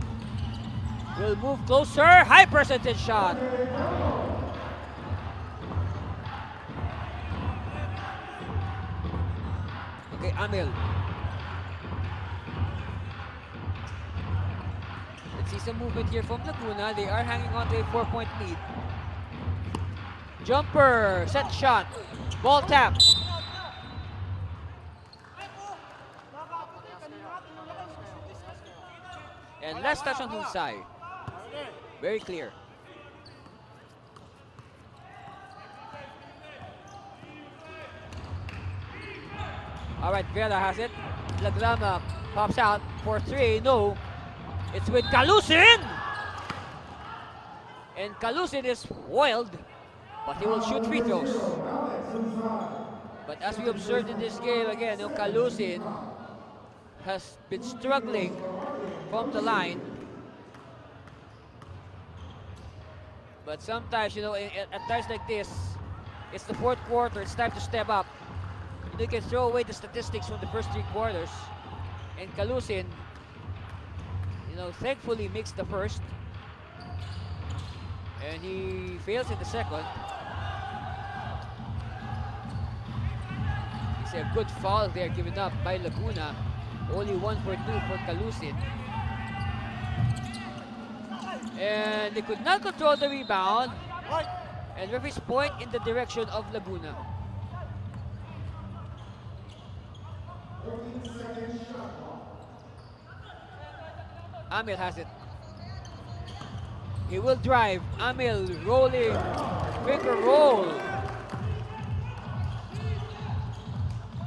will move closer. High percentage shot. Okay, Amil. Let's see some movement here from Laguna. They are hanging on to a 4-point lead. Jumper, set shot, ball tap. And last touch on Hunsai. Very clear. All right, Vera has it. Lagrama pops out for 3. No, it's with Kalusin. And Kalusin is foiled, but he will shoot free throws. But as we observed in this game, again, Kalusin has been struggling from the line. But sometimes, at times like this, it's the 4th quarter, it's time to step up. You can throw away the statistics from the first 3 quarters. And Kalusin, thankfully makes the first. And he fails in the second. It's a good foul there given up by Laguna. Only 1 for 2 for Kalusin. And they could not control the rebound. And referees point in the direction of Laguna. Amil has it. He will drive. Amil rolling. Finger roll.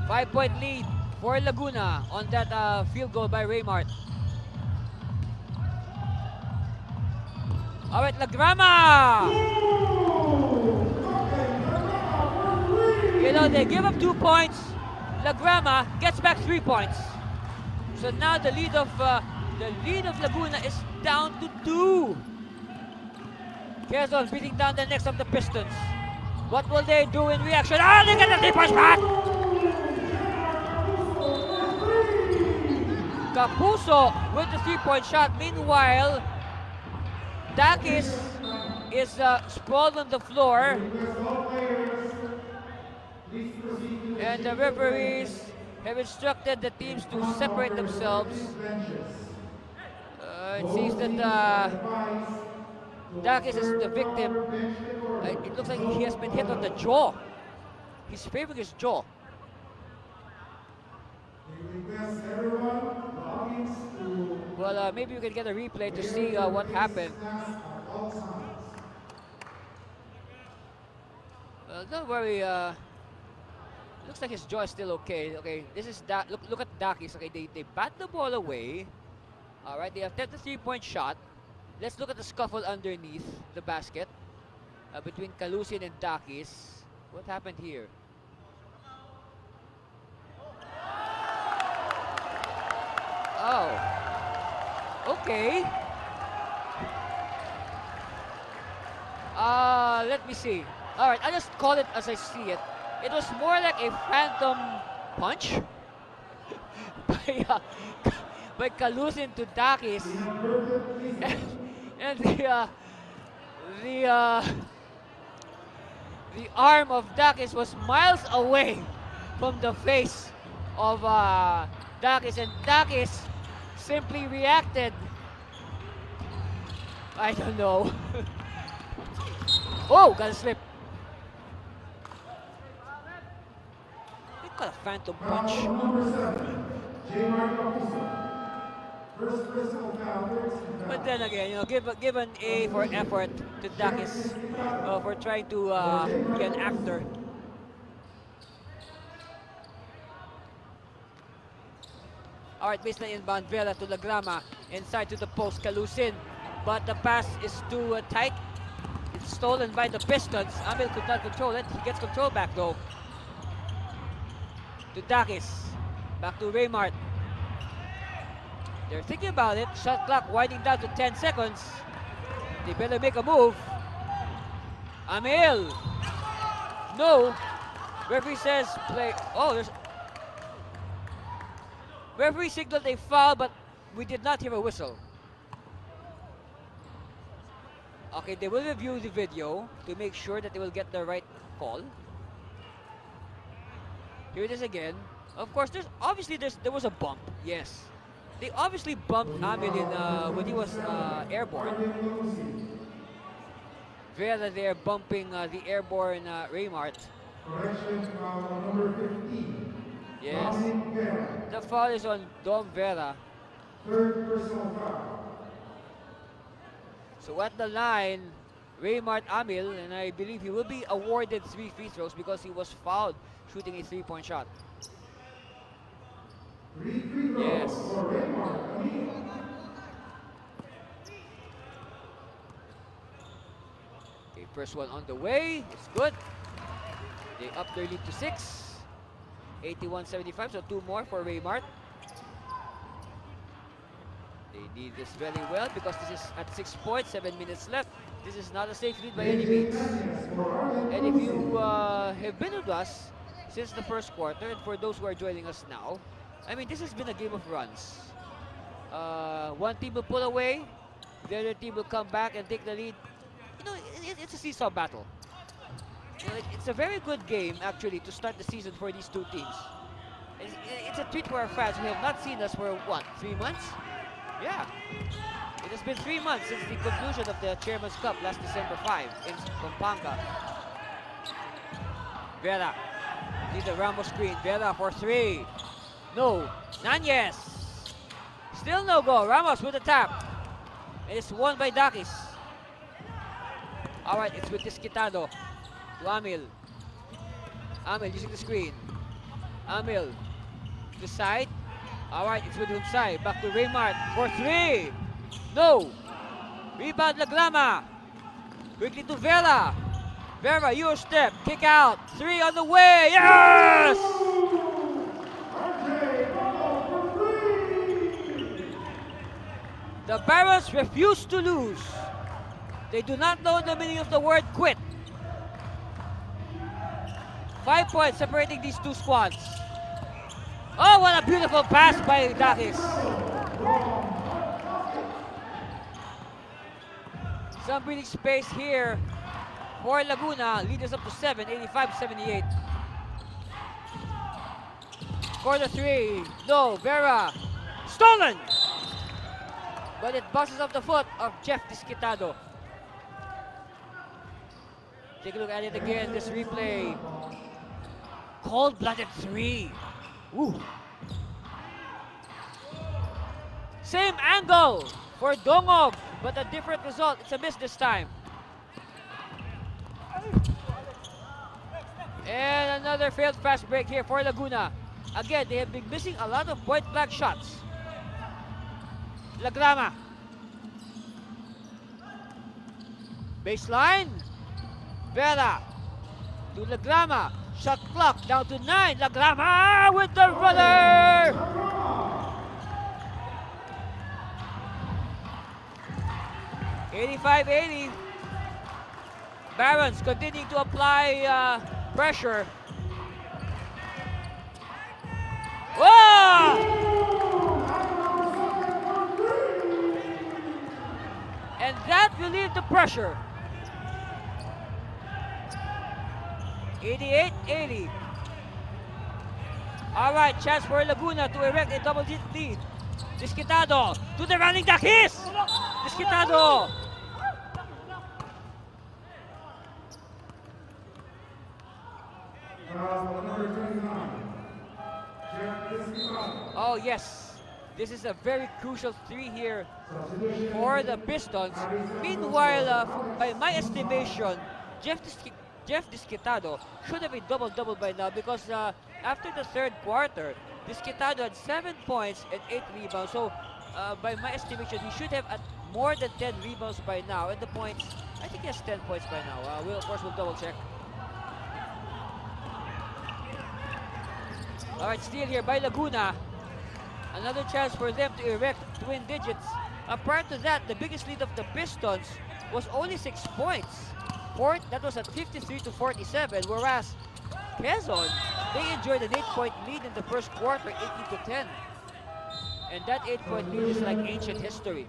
5-point lead for Laguna on that field goal by Raymart. All right, Lagrama! They give up 2 points. Lagrama gets back 3 points. So now the lead of Laguna is down to 2. Quezon beating down the necks of the Pistons. What will they do in reaction? Oh, they get the 3-point shot! Kapuso with the 3-point shot. Meanwhile, Dakis is sprawled on the floor. And the referees have instructed the teams to separate themselves. It seems that Dakis is the victim. It looks like he has been hit on the jaw. He's favoring his jaw. Well, maybe we can get a replay to see what happened. Well, don't worry. Looks like his jaw is still okay. Okay, this is look at Dakis. Okay, they bat the ball away. All right, they have 3-point shot. Let's look at the scuffle underneath the basket between Kalusin and Dakis. What happened here? Oh. Okay. Let me see. All right, I'll just call it as I see it. It was more like a phantom punch by Kalusin to Dakis, and the arm of Dakis was miles away from the face of Dakis, and Dakis simply reacted. I don't know. Oh, got a slip. They got a phantom punch. Foul number 7, J. Marco. First personal foul, third team foul. But then again, you know, give an A for effort to Dakis for trying to be an actor. Alright, baseline inbound, Vera to Lagrama, inside to the post, Kalusin. But the pass is too tight. It's stolen by the Pistons. Amil could not control it. He gets control back though. To Dakis. Back to Raymart. They're thinking about it. Shot clock winding down to 10 seconds. They better make a move. Amil. No. Referee says play. Oh, there's. Referee signaled a foul, but we did not hear a whistle. Okay, they will review the video to make sure that they will get the right call. Here it is again. Of course, there was a bump. Yes, they obviously bumped Amil in when he was airborne. Vera there bumping the airborne Raymart. Correction, foul number 15. Yes, Dominic Vera. the foul is on Dom Vera. Third personal foul. So at the line, Raymart Amil, and I believe he will be awarded 3 free throws because he was fouled shooting a 3-point shot. 3 free throws Yes. for Raymart Amil. Okay, first one on the way. It's good. They up their lead to 6. 81-75, so 2 more for Raymart. They need this very well because this is at 6 points, 7 minutes left. This is not a safe lead by any means. And if you have been with us since the first quarter, and for those who are joining us now, I mean, this has been a game of runs. One team will pull away, the other team will come back and take the lead. You know, it's a seesaw battle. You know, it's a very good game, actually, to start the season for these two teams. It's a treat for our fans who have not seen us for, what, 3 months? Yeah. It has been 3 months since the conclusion of the Chairman's Cup last December 5 in Pampanga. Vera. Need the Ramos screen. Vera for 3. No. Nunez. Still no go. Ramos with the tap. And it's won by Dakis. Alright, it's with Disquitado. To Amil. Amil using the screen. Amil. To the side. Alright, it's with Humsay. Back to Raymart for 3. No. Rebound Lagrama. Quickly to Vera. Vera, your step. Kick out. 3 on the way. Yes! The Barons refuse to lose. They do not know the meaning of the word quit. 5 points separating these two squads. Oh, what a beautiful pass by Dakis. Some breathing space here for Laguna. Lead us up to 7, 85-78. Corner 3. No, Vera. Stolen! But it bounces off the foot of Jeff Disquitado. Take a look at it again, this replay. Cold-blooded 3. Woo. Same angle for Dongog, but a different result. It's a miss this time. And another failed fast break here for Laguna. Again, they have been missing a lot of point-blank shots. Lagrama. Baseline. Vera to Lagrama. Shot clock down to 9. Lagrama with the runner. (85-80). Barons continuing to apply pressure. Whoa! And that relieved the pressure. 88-80. All right, chance for Laguna to erect a double-digit lead. Disquitado to the running Dakis. Disquitado. Number 29. Jeff Discipline. Oh yes. This is a very crucial 3 here for the Pistons. Meanwhile, by my estimation, Jeff Disquitado should have a double-double by now because after the third quarter, Disquitado had 7 points and 8 rebounds. So, by my estimation, he should have at more than 10 rebounds by now. And the points, I think he has 10 points by now. Of course, we'll double-check. All right, steal here by Laguna. Another chance for them to erect twin digits. Prior to that, the biggest lead of the Pistons was only 6 points. That was at 53 to 47, whereas Quezon, they enjoyed an 8-point lead in the first quarter, 18 to 10. And that 8-point lead is like ancient history.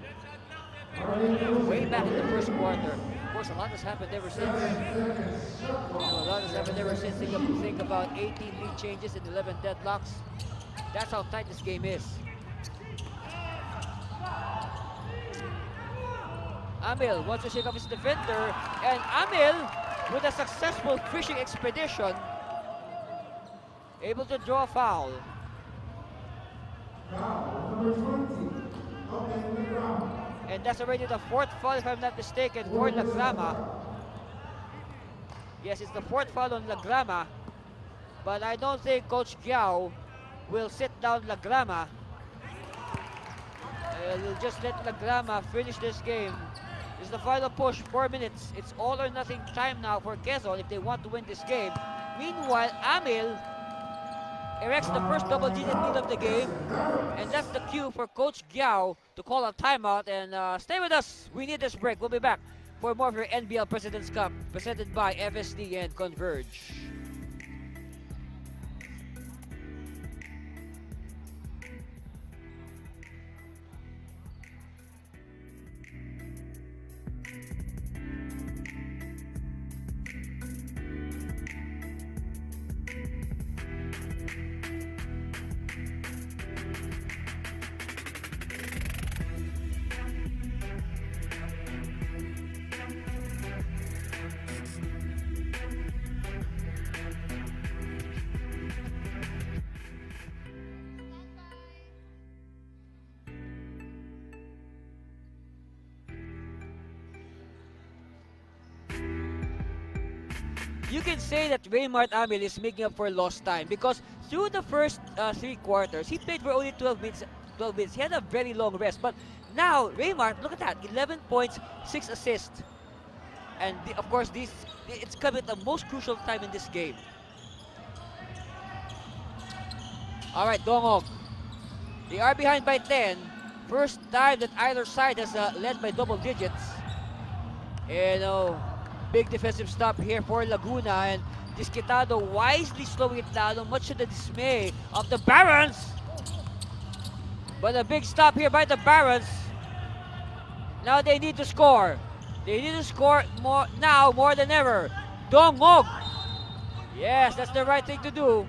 Way back in the first quarter. Of course, a lot has happened ever since. Think about 18 lead changes and 11 deadlocks. That's how tight this game is. Amil wants to shake off his defender, and Amil, with a successful fishing expedition, able to draw a foul. Number 20. Open the ground. And that's already the 4th foul, if I'm not mistaken, for Lagrama. Yes, it's the 4th foul on Lagrama, but I don't think Coach Giao will sit down Lagrama. He'll just let Lagrama finish this game. This is the final push, 4 minutes. It's all or nothing time now for Quezon if they want to win this game. Meanwhile, Amil erects the first double-digit lead of the game, and that's the cue for Coach Giao to call a timeout. And stay with us. We need this break. We'll be back for more of your NBL President's Cup, presented by FSD and Converge. You can say that Raymart Amil is making up for lost time because through the first 3 quarters, he played for only 12 minutes. He had a very long rest. But now, Raymart, look at that, 11 points, 6 assists. And of course, it's come at the most crucial time in this game. All right, Dongog. They are behind by 10. First time that either side has led by double digits. And big defensive stop here for Laguna, and Disquitado wisely slowing it down, much to the dismay of the Barons. But a big stop here by the Barons. Now they need to score. They need to score more now, more than ever. Dongog. Yes, that's the right thing to do.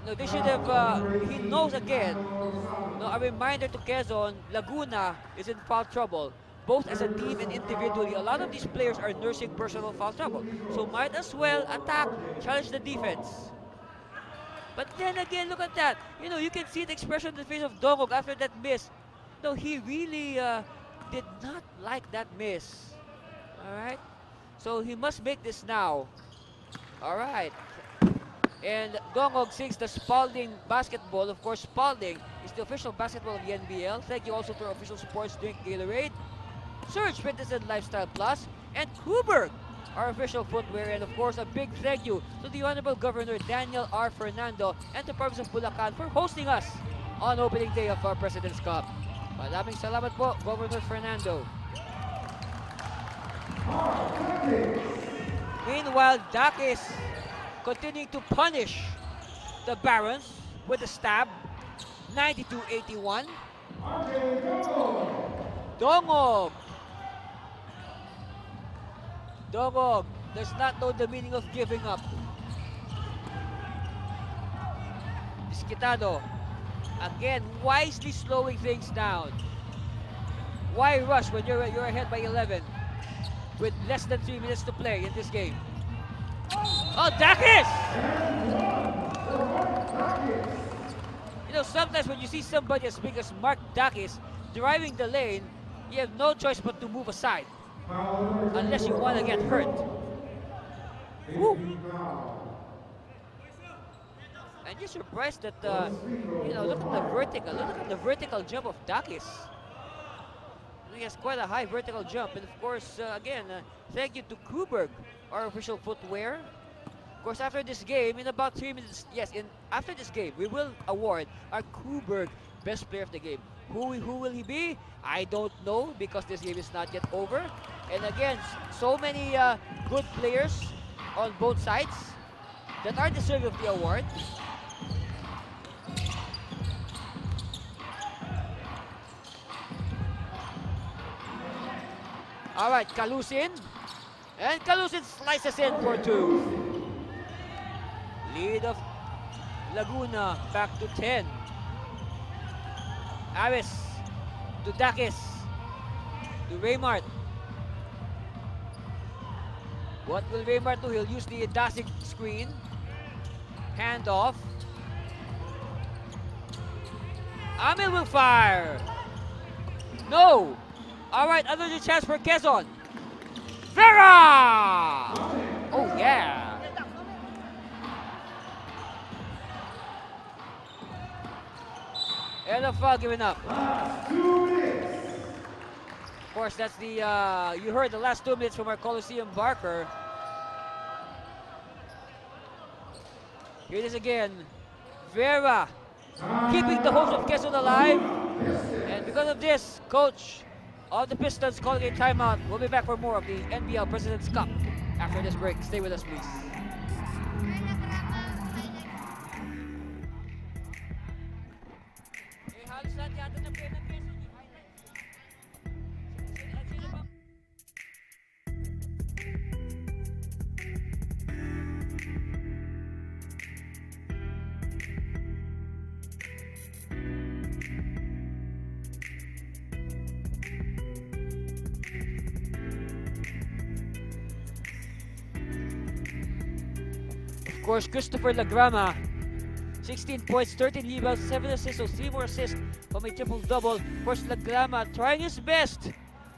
No, they should have, he knows again. No, a reminder to Quezon, Laguna is in foul trouble, both as a team and individually. A lot of these players are nursing personal foul trouble. So might as well attack, challenge the defense. But then again, look at that. You can see the expression on the face of Dongog after that miss. No, he really did not like that miss. All right? So he must make this now. All right. And Dongog sings the Spalding basketball. Of course, Spalding is the official basketball of the NBL. Thank you also to our official sports drink, Gatorade, Surge Fitness and Lifestyle Plus, and Kuberg, our official footwear. And of course, a big thank you to the Honorable Governor Daniel R. Fernando and the province of Bulacan for hosting us on opening day of our President's Cup. Maraming salamat po, Governor Fernando. Meanwhile, Dakis continuing to punish the Barons with a stab. 92-81. Dongog. Dongog does not know the meaning of giving up. Disquitado. Again, wisely slowing things down. Why rush when you're ahead by 11 with less than 3 minutes to play in this game? Oh, Dakis! You know, sometimes when you see somebody as big as Mark Dakis driving the lane, you have no choice but to move aside unless you want to get hurt. Woo. And you're surprised that, you know, look at the vertical jump of Dakis. He has quite a high vertical jump, and of course, again, thank you to Kuberg, our official footwear. Of course, after this game, in about 3 minutes, yes, after this game, we will award our Kuberg Best Player of the Game. Who will he be? I don't know, because this game is not yet over. And again, so many good players on both sides that are deserving of the award. All right, Kalusin. And Kalusin slices in for 2. Lead of Laguna back to 10. Aris to Dakis to Raymart. What will Raymart do? He'll use the Dasig screen. Hand off. Amil will fire. No. All right, another chance for Quezon. Vera! Oh, yeah. And a foul given up. Of course, that's the, you heard the last 2 minutes from our Coliseum Barker. Here it is again. Vera keeping the hopes of Quezon alive. And because of this, coach of the Pistons calling a timeout. We'll be back for more of the NBL President's Cup after this break. Stay with us, please. Of course, Christopher Lagrama, 16 points, 13 rebounds, 7 assists, so 3 more assists from a triple-double. Of course, Lagrama trying his best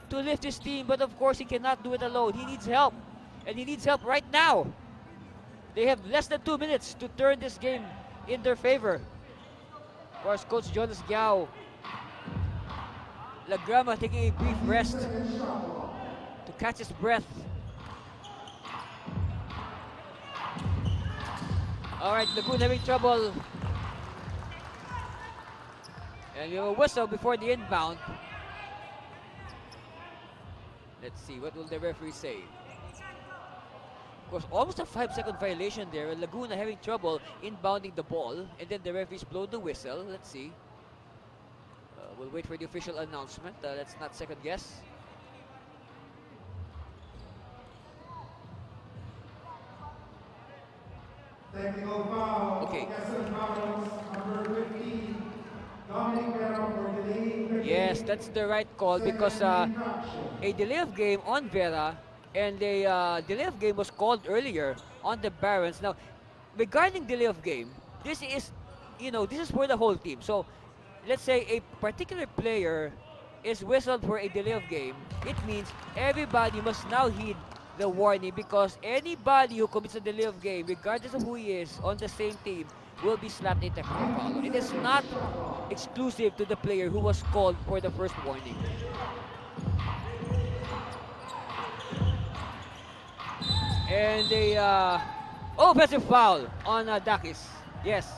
to lift his team, but of course, he cannot do it alone. He needs help, and he needs help right now. They have less than 2 minutes to turn this game in their favor. Of course, Coach Jonas Giao. Lagrama taking a brief rest to catch his breath. All right, Laguna having trouble. And we have a whistle before the inbound. Let's see, what will the referee say? Of course, almost a 5-second violation there. Laguna having trouble inbounding the ball. And then the referees blow the whistle. Let's see. We'll wait for the official announcement. Let's not second guess. Technical foul. Okay. Number 15, Dominic Vera for delaying. Yes, that's the right call because a delay of game on Vera and a delay of game was called earlier on the Barons. Now, regarding delay of game, this is, you know, this is for the whole team. So, let's say a particular player is whistled for a delay of game. It means everybody must now heed the warning because anybody who commits a delay of game, regardless of who he is on the same team, will be slapped a technical foul. It is not exclusive to the player who was called for the first warning. And a offensive foul on Dakis. Yes,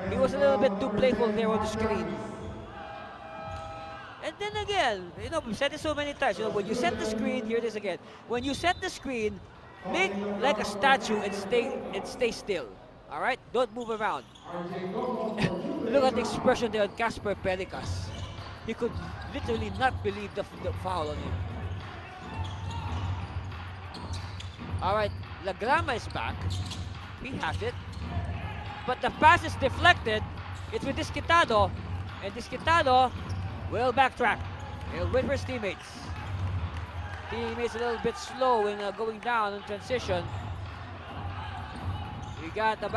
he was a little bit too playful there on the screen. And then again, you know, we've said it so many times, you know, when you set the screen, here it is again. When you set the screen, make like a statue and stay still. All right? Don't move around. Look at the expression there on Casper Pelikas. He could literally not believe the foul on him. All right, Lagrama is back. He has it. But the pass is deflected It's with Disquitado, and Disquitado will backtrack. He'll wait for his teammates. Teammates a little bit slow in going down in transition. We got a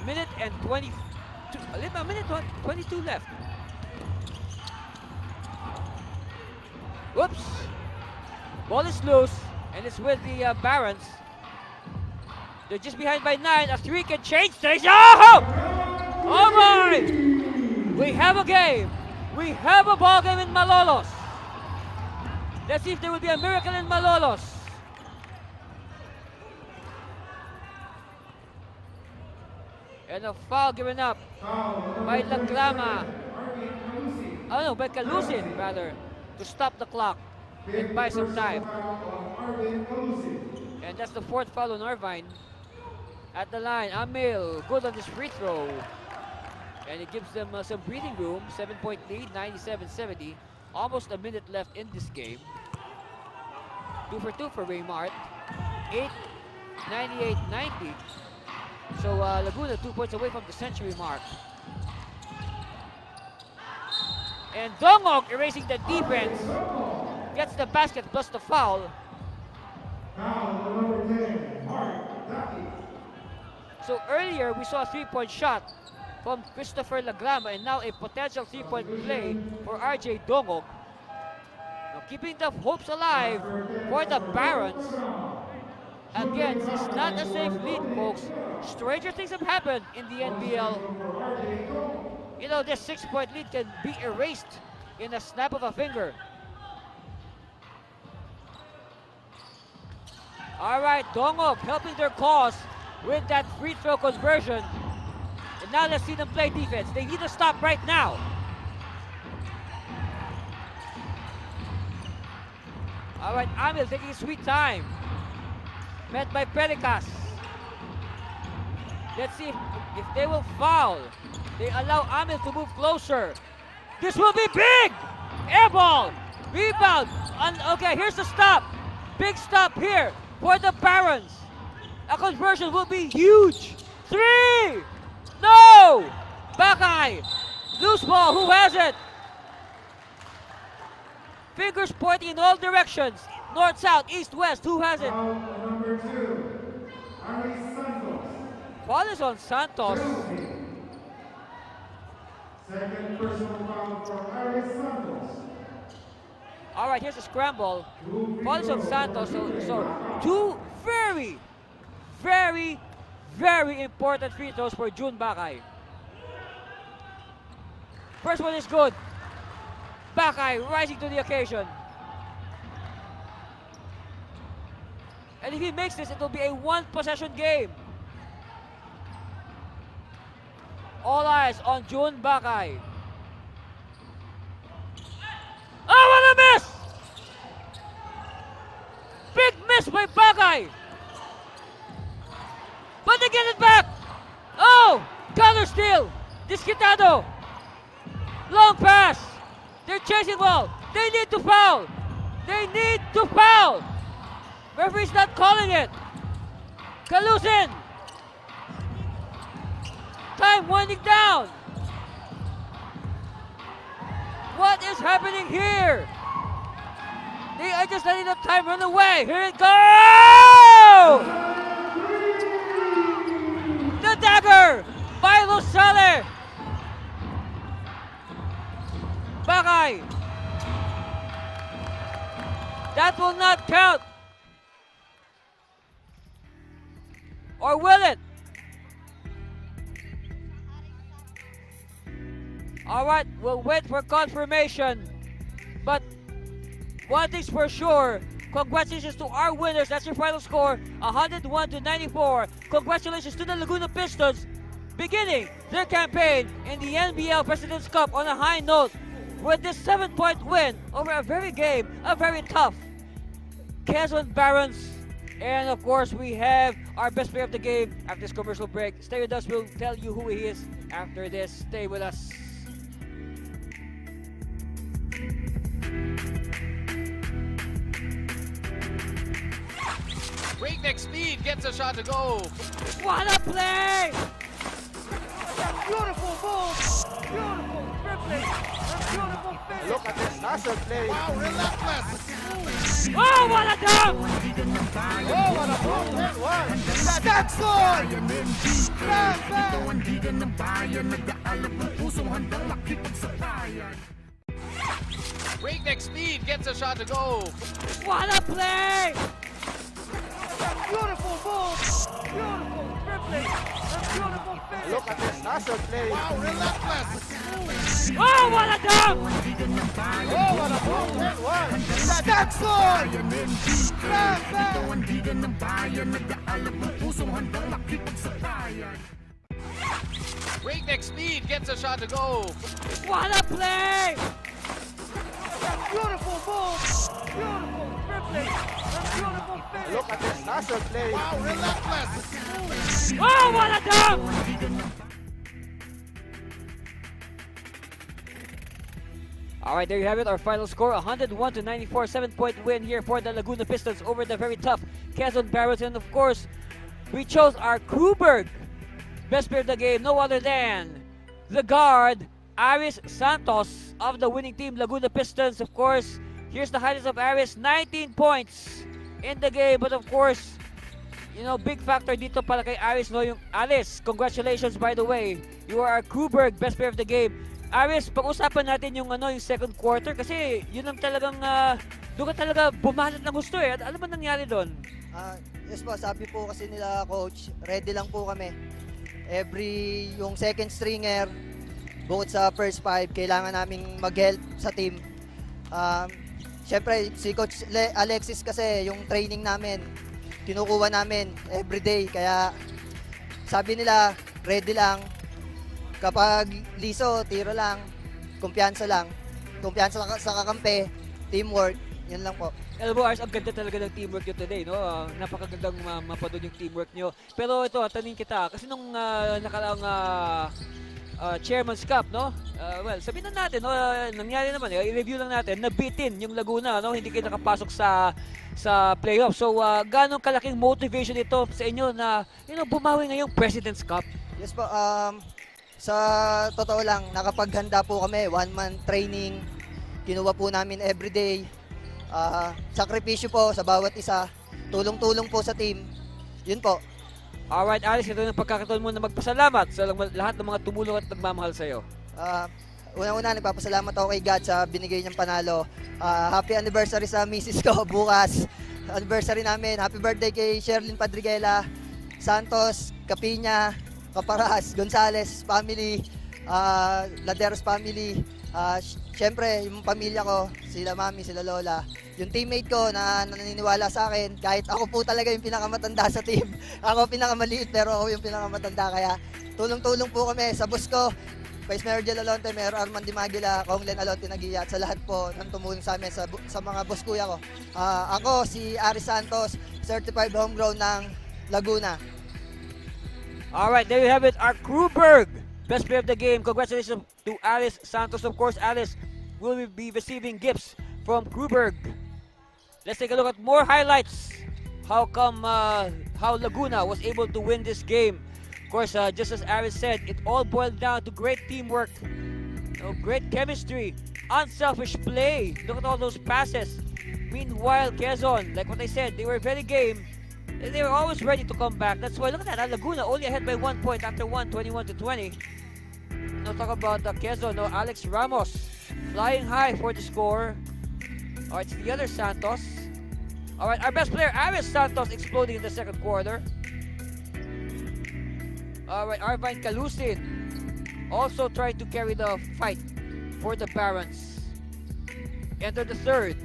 minute and 22 left. Whoops. Ball is loose, and it's with the Barons. They're just behind by 9. A 3 can change things. Oh! Oh my! We have a game. We have a ball game in Malolos. Let's see if there will be a miracle in Malolos. And a foul given up by Laguna. Oh no, by Calusin rather, to stop the clock and buy some time. And that's the 4th foul on Irvine. At the line, Amil, good on this free throw. And it gives them some breathing room. 7-point lead, 97-70. Almost a minute left in this game. 2 for 2 for Raymart. 98-90. So Laguna 2 points away from the century mark. And Dongok erasing the defense. Gets the basket plus the foul. So earlier we saw a 3-point shot from Christopher Lagrama, and now a potential 3-point play for RJ Dongok. Now keeping the hopes alive for the Barons. Again, this is not a safe lead, folks. Stranger things have happened in the NBL. You know, this 6-point lead can be erased in a snap of a finger. All right, Dongok helping their cause with that free throw conversion. And now let's see them play defense. They need to stop right now. All right, Amil taking his sweet time. Met by Pericas. Let's see if they will foul. They allow Amil to move closer. This will be big! Air ball! Rebound! Okay, here's the stop. Big stop here for the Barons. A conversion will be huge. 3! No! Bakay! Loose ball, who has it? Fingers pointing in all directions. North, south, east, west, who has it? Number 2, Ari Santos. Foul is on Santos. Second personal foul for Ari Santos. All right, here's a scramble. Foul is on Santos. So 2 very, very, very important free throws for June Bakay. First one is good. Bakay rising to the occasion. And if he makes this, it will be a 1-possession game. All eyes on June Bakay. Oh, what a miss! Big miss by Bakay. But they get it back. Oh, counter steal. Disquitado. Long pass. They're chasing ball. They need to foul. They need to foul. Referee's not calling it. Calusin. Time winding down. What is happening here? They are just letting the time run away. Here it goes! The dagger by Rosale. Bakay. That will not count. Or will it? All right, we'll wait for confirmation. But one thing's for sure, congratulations to our winners. That's your final score, 101-94. Congratulations to the Laguna Pistons, beginning their campaign in the NBL President's Cup on a high note with this 7-point win over a very tough Quezon Barons. And of course, we have our best player of the game after this commercial break. Stay with us, we'll tell you who he is after this. Stay with us. Breakneck speed gets a shot to go. What a play! beautiful move. Beautiful dribbling. And beautiful finish. Look at this hustle play. Wow, relentless. Oh, what a dunk! Oh, what a move that was. Jackson! Breakneck speed gets a shot to go. What a play! Beautiful move. Beautiful dribbling. And beautiful finish. Look at this hustle play. Wow, relentless. Oh, what a dunk! Oh, what a move that was. Jackson! Breakneck speed gets a shot to go. What a play! Beautiful move. Beautiful dribbling. And beautiful finish. Look at this hustle play. Wow, relentless. Oh, what a dunk! All right, there you have it. Our final score, 101 to 94, 7-point win here for the Laguna Pistons over the very tough Quezon Barons. And of course, we chose our Kruberg best player of the game, no other than the guard, Aris Santos of the winning team, Laguna Pistons. Of course, here's the highlights of Aris, 19 points in the game. But of course, you know, big factor dito para kay Aris, no? Yung Alice, congratulations by the way. You are our Kruberg best player of the game. Aris, pag-usapan natin yung yung second quarter kasi yun ang talagang doon ka talaga bumanat ng gusto eh. At ano ba nangyari doon? Yes po, sabi po kasi nila coach, ready lang po kami. Yung second stringer, bukod sa first five, kailangan naming mag-help sa team. Siyempre, si Coach Alexis kasi, yung training namin, kinukuha namin everyday. Kaya sabi nila, ready lang. Kapag liso, tiro lang, kumpiyansa lang. Kumpiyansa sa kakampi, teamwork, yun lang po. Alam mo, Ars, ang ganda talaga ng teamwork nyo today, no? Napakagandang mapanood yung teamwork nyo. Pero ito, tanungin kita, kasi nung nakaraang Chairman's Cup, no? Well, sabihin na natin, no? Nangyari naman, i-review lang natin, nabitin yung Laguna, no? Hindi kayo nakapasok sa playoff. So, ganong kalaking motivation ito sa inyo na, bumawi ngayong President's Cup? Yes po, sa totoo lang, nakapaghanda po kami, one-month training, kinuha po namin everyday, sakripisyo po sa bawat isa, tulong-tulong po sa team, yun po. Alright, Alice, ito yung pagkakataon mo na magpasalamat sa lahat ng mga tumulong at nagmamahal sa'yo. Unang-una, nagpapasalamat ako kay God sa binigay niyang panalo. Happy anniversary sa misis ko bukas. Anniversary namin. Happy birthday kay Sherlyn Padriguela, Santos, Capiña, Caparas, Gonzales family, Laderos family. Siyempre, yung pamilya ko, sila mami, sila lola. Yung teammate ko na naniniwala sa akin, kahit ako po talaga yung pinakamatanda sa team. Ako pinakamaliit pero ako yung pinakamatanda. Kaya tulong-tulong po kami sa boss ko, Vice Mayor Jel Alonte, Mayor Armand Dimagila, Kong Len Alonte Nagia, at sa lahat po ng tumulong sa amin sa mga boss kuya ko. Ako, si Aris Santos, certified homegrown ng Laguna. Alright, there you have it, our Kruberg best player of the game. Congratulations to Alice Santos. Of course, Alice will be receiving gifts from Kruberg. Let's take a look at more highlights. How Laguna was able to win this game. Of course, just as Alice said, it all boiled down to great teamwork, great chemistry, unselfish play. Look at all those passes. Meanwhile, Quezon, like what I said, they were very game. They were always ready to come back. That's why, look at that, Laguna only ahead by 1 point after 21 to 20. Now talk about Quezon, Alex Ramos flying high for the score. Alright, it's the other Santos. Alright, our best player, Aris Santos, exploding in the second quarter. Alright, Arvine Kalusin also trying to carry the fight for the Barons. Enter the third.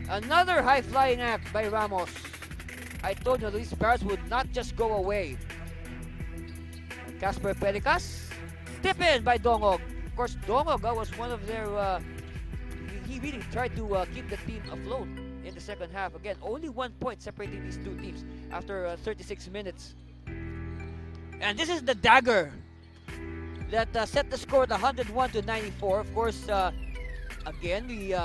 Another high-flying act by Ramos. I told you these Barons would not just go away. Casper Pelicas, tip in by Dongog. Of course, Dongog was one of their, he really tried to keep the team afloat in the second half. Again, only 1 point separating these two teams after 36 minutes. And this is the dagger that set the score at 101 to 94. Of course, again, we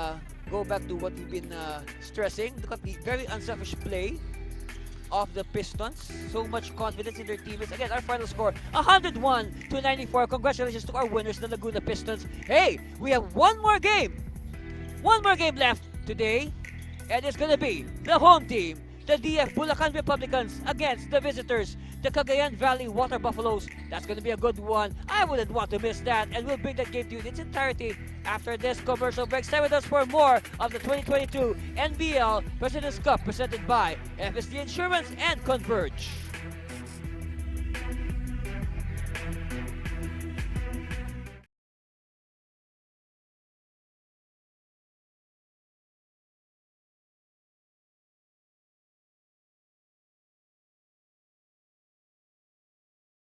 go back to what we've been stressing. Look at the very unselfish play of the Pistons. So much confidence in their teammates. Again, our final score, 101-94. Congratulations to our winners, the Laguna Pistons. Hey, we have one more game. One more game left today. And it's going to be the home team, the DF Bulacan Republicans against the visitors, the Cagayan Valley Water Buffaloes. That's going to be a good one. I wouldn't want to miss that. And we'll bring that game to you in its entirety after this commercial break. Stay with us for more of the 2022 NBL President's Cup presented by FSD Insurance and Converge.